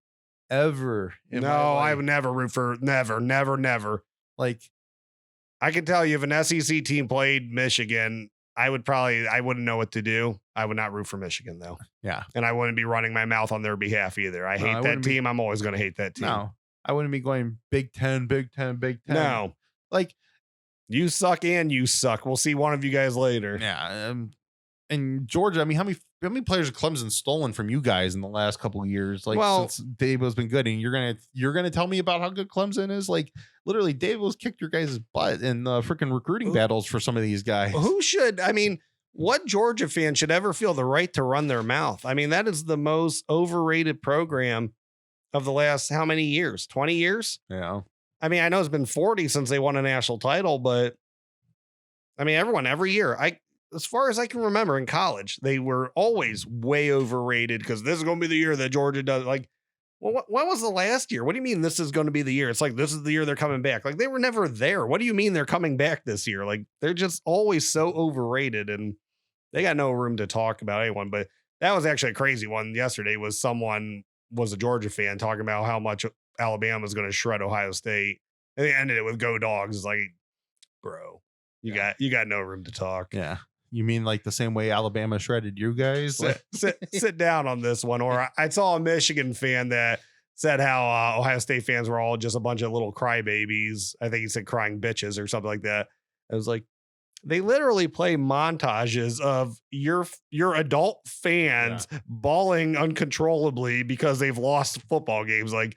ever. I would never root for never. Like, I can tell you if an SEC team played Michigan, I wouldn't know what to do. I would not root for Michigan though. Yeah. And I wouldn't be running my mouth on their behalf either. I hate that team. I'm always going to hate that team. No, I wouldn't be going Big Ten. No. Like, you suck and you suck. We'll see one of you guys later. Yeah. And Georgia, I mean, how many players have Clemson stolen from you guys in the last couple of years? Like, since Dabo's been good, and you're gonna tell me about how good Clemson is? Like, literally, Dabo's kicked your guys' butt in the freaking recruiting battles for some of these guys. What Georgia fan should ever feel the right to run their mouth? I mean, that is the most overrated program of the last how many years? 20 years? Yeah. I mean, I know it's been 40 since they won a national title, but I mean, every year, as far as I can remember in college, they were always way overrated because this is going to be the year that Georgia does. Like, well, what was the last year? What do you mean this is going to be the year? It's like, this is the year they're coming back. Like, they were never there. What do you mean they're coming back this year? Like, they're just always so overrated and they got no room to talk about anyone. But that was actually a crazy one yesterday. Someone was a Georgia fan talking about how much Alabama is going to shred Ohio State. And they ended it with "Go Dogs." It's like, bro, you got no room to talk. Yeah. You mean like the same way Alabama shredded you guys? Sit down on this one. Or I saw a Michigan fan that said how Ohio State fans were all just a bunch of little crybabies. I think he said crying bitches or something like that. I was like, they literally play montages of your adult fans bawling uncontrollably because they've lost football games. Like,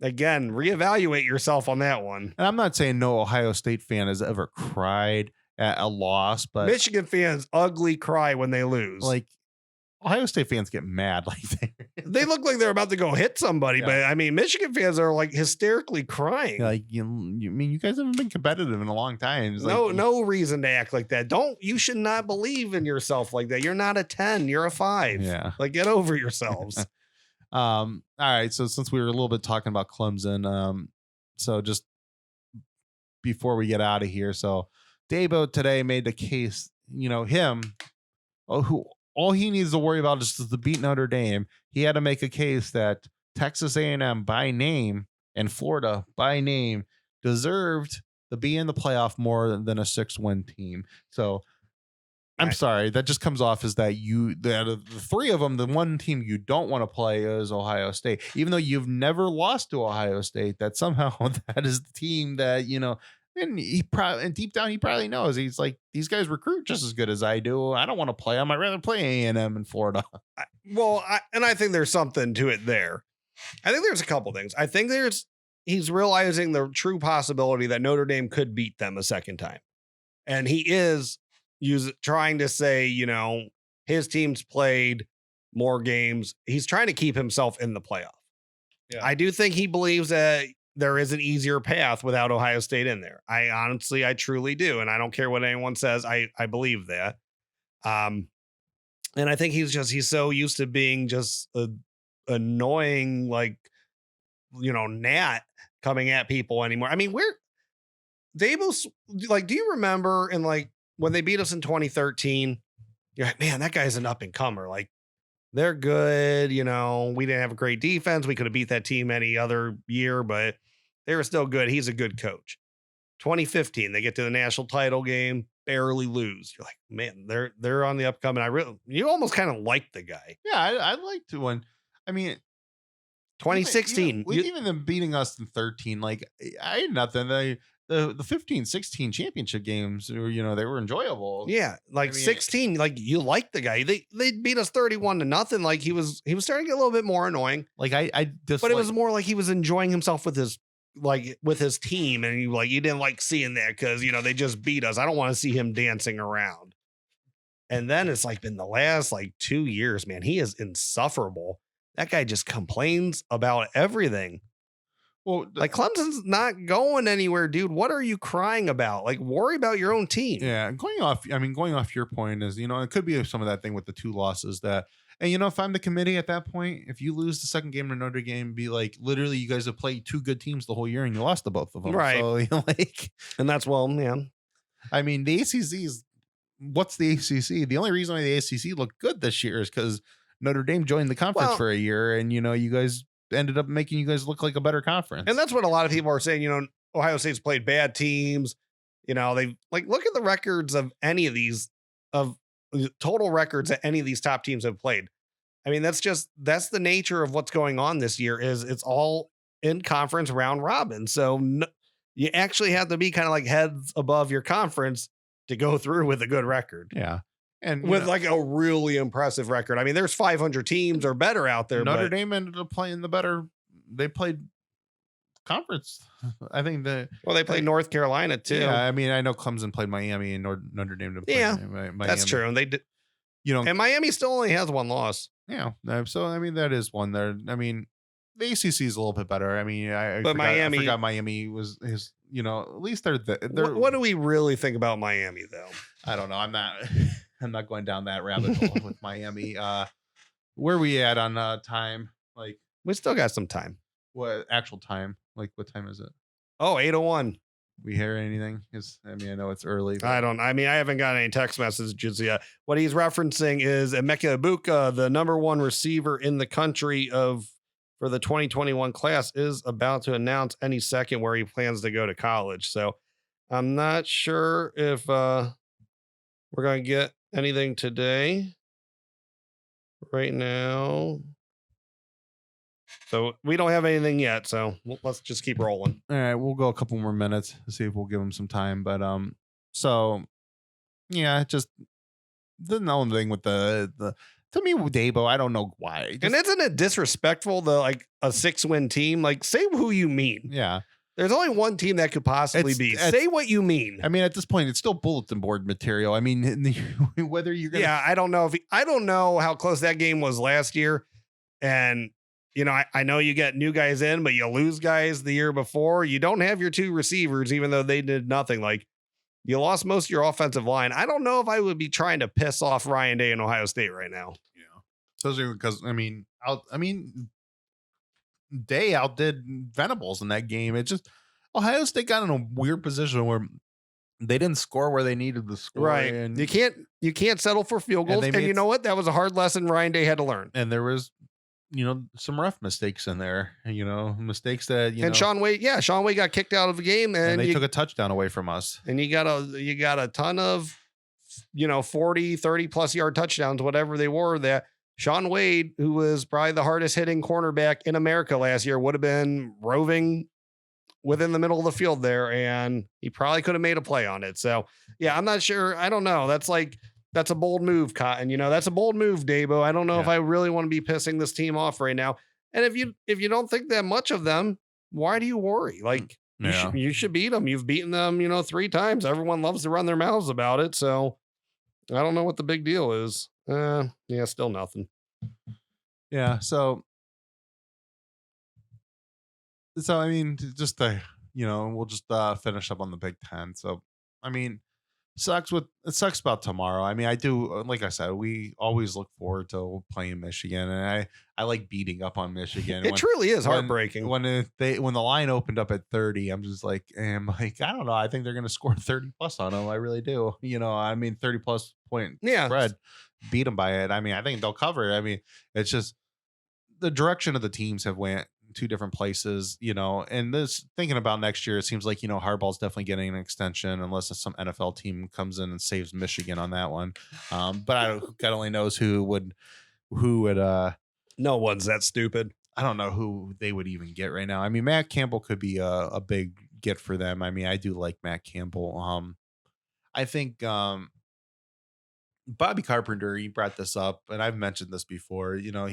again, reevaluate yourself on that one. And I'm not saying no Ohio State fan has ever cried at a loss, but Michigan fans ugly cry when they lose. Like, Ohio State fans get mad. Like, they look like they're about to go hit somebody, but I mean, Michigan fans are like hysterically crying. Like, you guys haven't been competitive in a long time. It's no reason to act like that. You should not believe in yourself like that. You're not a 10, you're a 5. Yeah. Like, get over yourselves. All right. So since we were a little bit talking about Clemson, so just before we get out of here, so Dabo today made the case, who all he needs to worry about is to beat Notre Dame. He had to make a case that Texas A&M by name and Florida by name deserved to be in the playoff more than a 6-win team. So I'm sorry, that just comes off as that the three of them, the one team you don't want to play is Ohio State, even though you've never lost to Ohio State. That somehow that is the team that, and deep down he probably knows. He's like, these guys recruit just as good as I do. I don't want to play them. I'd rather play A&M in Florida. I think there's something to it there. I think there's a couple things. I think he's realizing the true possibility that Notre Dame could beat them a second time, and he is trying to say, his team's played more games. He's trying to keep himself in the playoff. Yeah. I do think he believes that there is an easier path without Ohio State in there. I truly do. And I don't care what anyone says. I believe that. And I think he's so used to being just annoying, like, gnat coming at people anymore. I mean, Dabo's like, do you remember when they beat us in 2013, you're like, man, that guy's an up and comer. Like, they're good. We didn't have a great defense. We could have beat that team any other year, but they were still good. He's a good coach. 2015, they get to the national title game, barely lose. You're like, man, they're on the upcoming. You almost kind of like the guy. Yeah, I liked when, 2016. We've even them beating us in 13. Like I had nothing. The 15, 16 championship games, they were enjoyable. Yeah, like 16, like you like the guy. They beat us 31-0. Like he was starting to get a little bit more annoying. Like I just, but it was more like he was enjoying himself with his team, and you didn't like seeing that because they just beat us. I don't want to see him dancing around. And then it's like been the last 2 years, man. He is insufferable. That guy just complains about everything. Well, Clemson's not going anywhere, dude. What are you crying about? Worry about your own team. Yeah, going off your point is, it could be some of that thing with the 2 losses that, and if I'm the committee at that point, if you lose the second game to Notre Dame, be like, literally, you guys have played 2 good teams the whole year and you lost to both of them. Right. So, and that's, yeah. I mean, the ACC is, what's the ACC? The only reason why the ACC looked good this year is because Notre Dame joined the conference for a year, and, you guys ended up making you guys look like a better conference. And that's what a lot of people are saying. Ohio State's played bad teams. They look at the records of any of these, of total records that any of these top teams have played. I mean, that's the nature of what's going on this year. Is it's all in conference round robin. So you actually have to be kind of heads above your conference to go through with a good record. Yeah. And with a really impressive record. I mean, there's 500 teams or better out there. Notre Dame ended up playing the better. They played conference. I think they played North Carolina too. Yeah, I mean, I know Clemson played Miami and Notre Dame did play Miami. That's true. And they did. And Miami still only has 1 loss. Yeah. So I mean, that is one there. I mean, the ACC is a little bit better. I mean, I forgot Miami was his. At least they're what do we really think about Miami though? I don't know. I'm not going down that rabbit hole with Miami. Where are we at on time? We still got some time. What actual time? What time is it? Oh, 8:01. We hear anything? I know it's early. I haven't got any text messages yet. What he's referencing is Emeka Egbuka, the number 1 receiver in the country for the 2021 class, is about to announce any second where he plans to go to college. So I'm not sure if we're going to get anything today right now. So we don't have anything yet. So let's just keep rolling. All right. We'll go a couple more minutes to see if we'll give him some time. But, so yeah, just the known thing with the to me, Dabo, I don't know why. And isn't it disrespectful to a 6-win team? Say who you mean. Yeah. There's only one team that could possibly be. Say what you mean. I mean, at this point, it's still bulletin board material. I mean, whether you're gonna. Yeah, I don't know I don't know how close that game was last year, and I know you get new guys in, but you lose guys the year before. You don't have your 2 receivers, even though they did nothing. You lost most of your offensive line. I don't know if I would be trying to piss off Ryan Day in Ohio State right now. Yeah, especially because Day outdid Venables in that game. It just Ohio State got in a weird position where they didn't score where they needed to score. Right. And you can't settle for field goals. And you know what? That was a hard lesson Ryan Day had to learn. And there was, some rough mistakes in there, mistakes that, and Sean Wade got kicked out of the game and they took a touchdown away from us. And you got a ton of, 40, 30 plus yard touchdowns, whatever they were, that Sean Wade, who was probably the hardest hitting cornerback in America last year, would have been roving within the middle of the field there, and he probably could have made a play on it. So, yeah, I'm not sure. I don't know. That's a bold move, Cotton. That's a bold move, Dabo. I don't know if I really want to be pissing this team off right now. And if you don't think that much of them, why do you worry? You should beat them. You've beaten them, 3 times. Everyone loves to run their mouths about it. So I don't know what the big deal is. Still nothing. Yeah. So I mean, just we'll just finish up on the Big Ten. So, I mean, it sucks about tomorrow. I mean, I do, like I said, we always look forward to playing Michigan, and I like beating up on Michigan. It truly is heartbreaking. When the line opened up at 30, I'm just like, I don't know. I think they're going to score 30 plus on them. I really do. 30 plus point spread, beat them by it. I mean, I think they'll cover it. I mean, it's just the direction of the teams have went 2 different places, and this thinking about next year, it seems like, Harbaugh's definitely getting an extension unless some NFL team comes in and saves Michigan on that one. But God only knows who would, no one's that stupid. I don't know who they would even get right now. I mean, Matt Campbell could be a big get for them. I mean, I do like Matt Campbell. I think Bobby Carpenter, he brought this up, and I've mentioned this before. You know,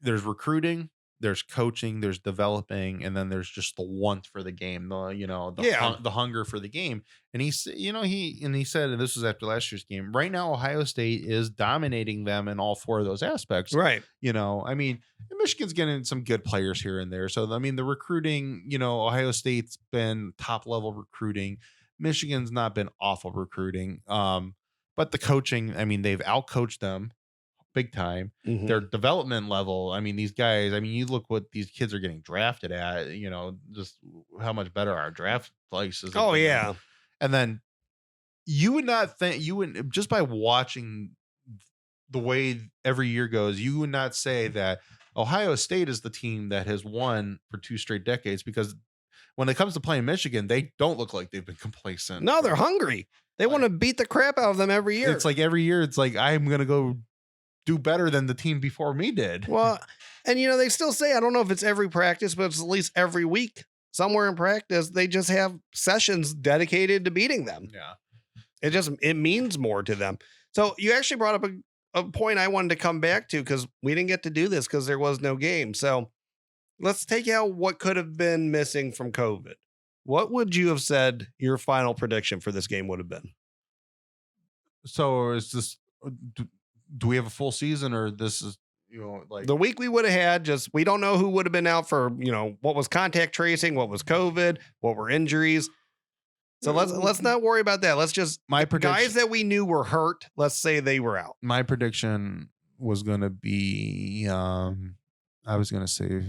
there's recruiting, there's coaching, there's developing, and then there's just the want for the game, Yeah. the hunger for the game. And he said, and this was after last year's game. Right now, Ohio State is dominating them in all four of those aspects. Right. I mean, Michigan's getting some good players here and there. So I mean, the recruiting, Ohio State's been top level recruiting. Michigan's not been awful recruiting. But the coaching, I mean, they've outcoached them big time. Mhm. Their development level, I mean, these guys, I mean, you look what these kids are getting drafted at, just how much better our draft places. Oh, yeah. And then you would not think, just by watching the way every year goes, you would not say that Ohio State is the team that has won for 2 straight decades, because when it comes to playing Michigan, they don't look like they've been complacent. No, they're hungry. They want to beat the crap out of them every year. It's like every year, it's like, I'm going to go do better than the team before me did. Well, and they still say, I don't know if it's every practice, but it's at least every week somewhere in practice, they just have sessions dedicated to beating them. Yeah. It means more to them. So you actually brought up a point I wanted to come back to, because we didn't get to do this because there was no game. So let's take out what could have been missing from COVID. What would you have said your final prediction for this game would have been? So is this, do we have a full season, or this is, like the week we would have had, just, we don't know who would have been out for, what was contact tracing, what was COVID, what were injuries. So let's not worry about that. Let's just, my prediction, guys that we knew were hurt, let's say they were out. My prediction was going to be, I was going to say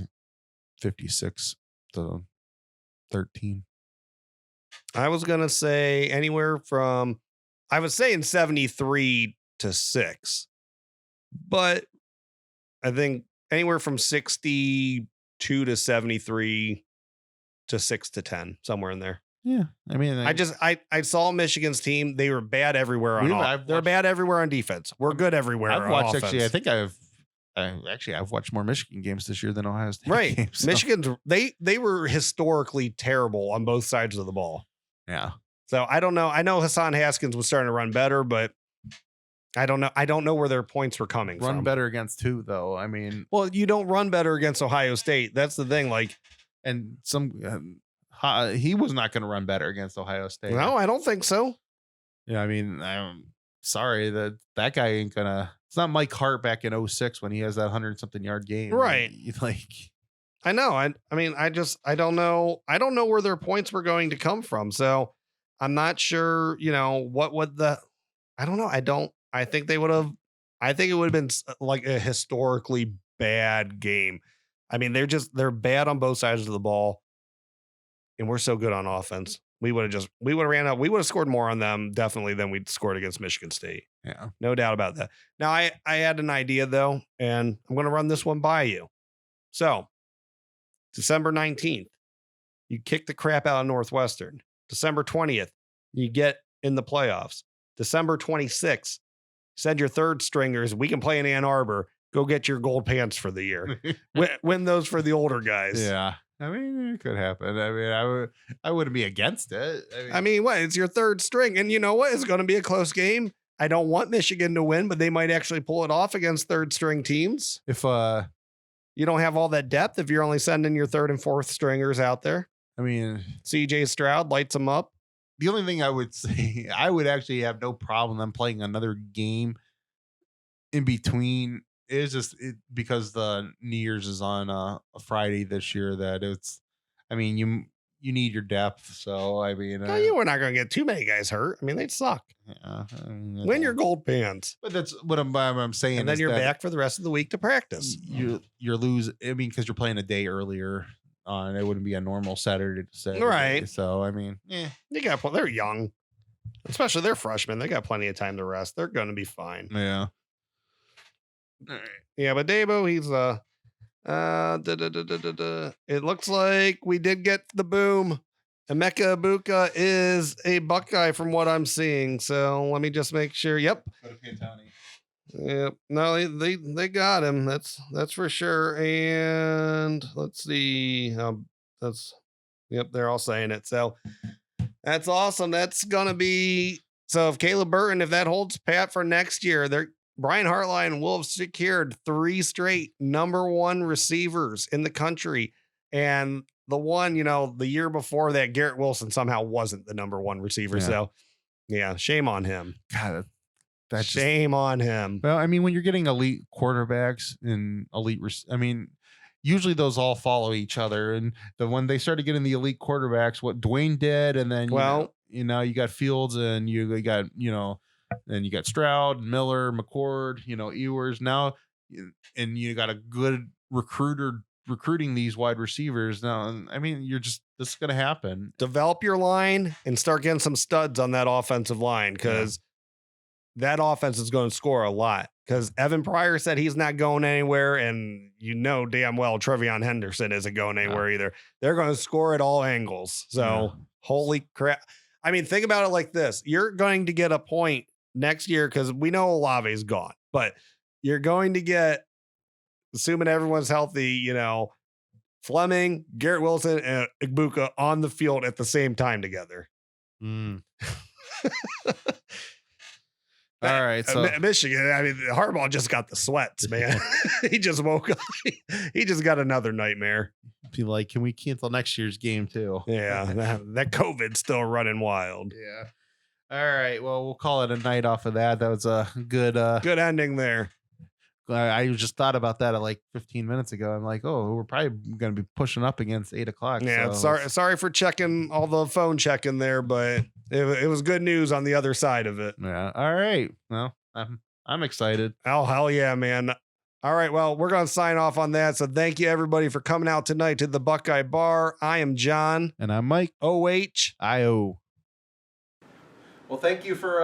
56-13. I was going to say anywhere from, I was saying 73-6, but I think anywhere from 62-73 to 6-10, somewhere in there. Yeah. I mean, I saw Michigan's team. They were bad everywhere on offense. They're bad everywhere on defense. We're good everywhere. I've watched, offense. actually, I think I've watched more Michigan games this year than Ohio State right. games. So. Michigan's, they were historically terrible on both sides of the ball. Yeah. So I don't know. I know Hassan Haskins was starting to run better, but I don't know. I don't know where their points were coming from. Run better against who, though? I mean, well, you don't run better against Ohio State. That's the thing. Like, and he was not going to run better against Ohio State. No, I don't think so. Yeah, I mean, I'm sorry that guy ain't gonna. It's not Mike Hart back in 06 when he has that 100-something yard game, right? Like, I know. I mean, I don't know. I don't know where their points were going to come from. So I'm not sure. What would I don't know. I think they would have. I think it would have been like a historically bad game. I mean, they're bad on both sides of the ball. And we're so good on offense. We would have ran out. We would have scored more on them, definitely, than we'd scored against Michigan State. Yeah. No doubt about that. Now, I had an idea, though, and I'm going to run this one by you. So, December 19th, you kick the crap out of Northwestern. December 20th, you get in the playoffs. December 26th, send your third stringers. We can play in Ann Arbor. Go get your gold pants for the year. Win those for the older guys. Yeah. I mean, it could happen. I mean, I wouldn't be against it. I mean, what? It's your third string. And you know what? It's going to be a close game. I don't want Michigan to win, but they might actually pull it off against third string teams. If you don't have all that depth, if you're only sending your third and fourth stringers out there. I mean, CJ Stroud lights them up. The only thing I would say, I would actually have no problem them playing another game in between. It's just because the New Year's is on a Friday this year that it's, I mean, you need your depth. So, I mean, no, you were not going to get too many guys hurt. I mean, they'd suck. Yeah. Win your gold pants. But that's what I'm saying. And then you're back for the rest of the week to practice. You're lose. I mean, because you're playing a day earlier on, it wouldn't be a normal Saturday to Saturday. Right. So, I mean, they're young, especially they're freshmen. They got plenty of time to rest. They're going to be fine. Yeah. Yeah, but Dabo, he's it looks like we did get the boom. Emeka Egbuka is a Buckeye from what I'm seeing. So let me just make sure. Yep. Yep. No, they got him. That's for sure. And let's see. That's yep. They're all saying it. So that's awesome. That's gonna be so. If Caleb Burton, if that holds pat for next year, they're Brian Hartline will have secured 3 straight #1 receivers in the country. And the one, the year before that, Garrett Wilson somehow wasn't the #1 receiver. Yeah. So yeah, shame on him. God, that's Shame on him. Well, I mean, when you're getting elite quarterbacks and I mean, usually those all follow each other. And when they started getting the elite quarterbacks, what Dwayne did, and then you got Fields, and you got then you got Stroud, Miller, McCord, Ewers now, and you got a good recruiter recruiting these wide receivers now. I mean, this is going to happen. Develop your line and start getting some studs on that offensive line, because that offense is going to score a lot. Because Evan Pryor said he's not going anywhere, and damn well Trevion Henderson isn't going anywhere either. They're going to score at all angles. So holy crap. I mean, think about it like this. You're going to get a point next year, because we know Olave's gone, but you're going to get, assuming everyone's healthy, Fleming, Garrett Wilson, and Egbuka on the field at the same time together. All right, so Michigan. I mean, Harbaugh just got the sweats, man. He just woke up. He just got another nightmare. Be like, can we cancel next year's game too? Yeah, that COVID's still running wild. Yeah. All right. Well, we'll call it a night off of that. That was a good ending there. I just thought about that at like 15 minutes ago. I'm like, oh, we're probably going to be pushing up against 8 o'clock. Yeah. So Sorry for checking all the phone checking there, but it was good news on the other side of it. Yeah. All right. Well, I'm excited. Oh, hell yeah, man. All right. Well, we're going to sign off on that. So thank you everybody for coming out tonight to the Buckeye Bar. I am John. And I'm Mike. OHIO. Well, thank you for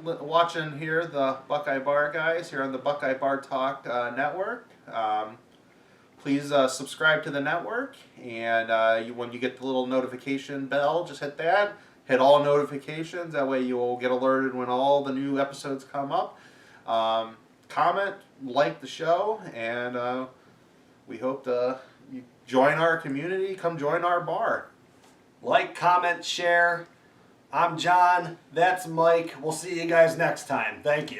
watching here, the Buckeye Bar Guys, here on the Buckeye Bar Talk Network. Please subscribe to the network, and when you get the little notification bell, just hit that. Hit all notifications. That way you'll get alerted when all the new episodes come up. Comment, like the show, and we hope to you join our community. Come join our bar. Like, comment, share. I'm John. That's Mike. We'll see you guys next time. Thank you.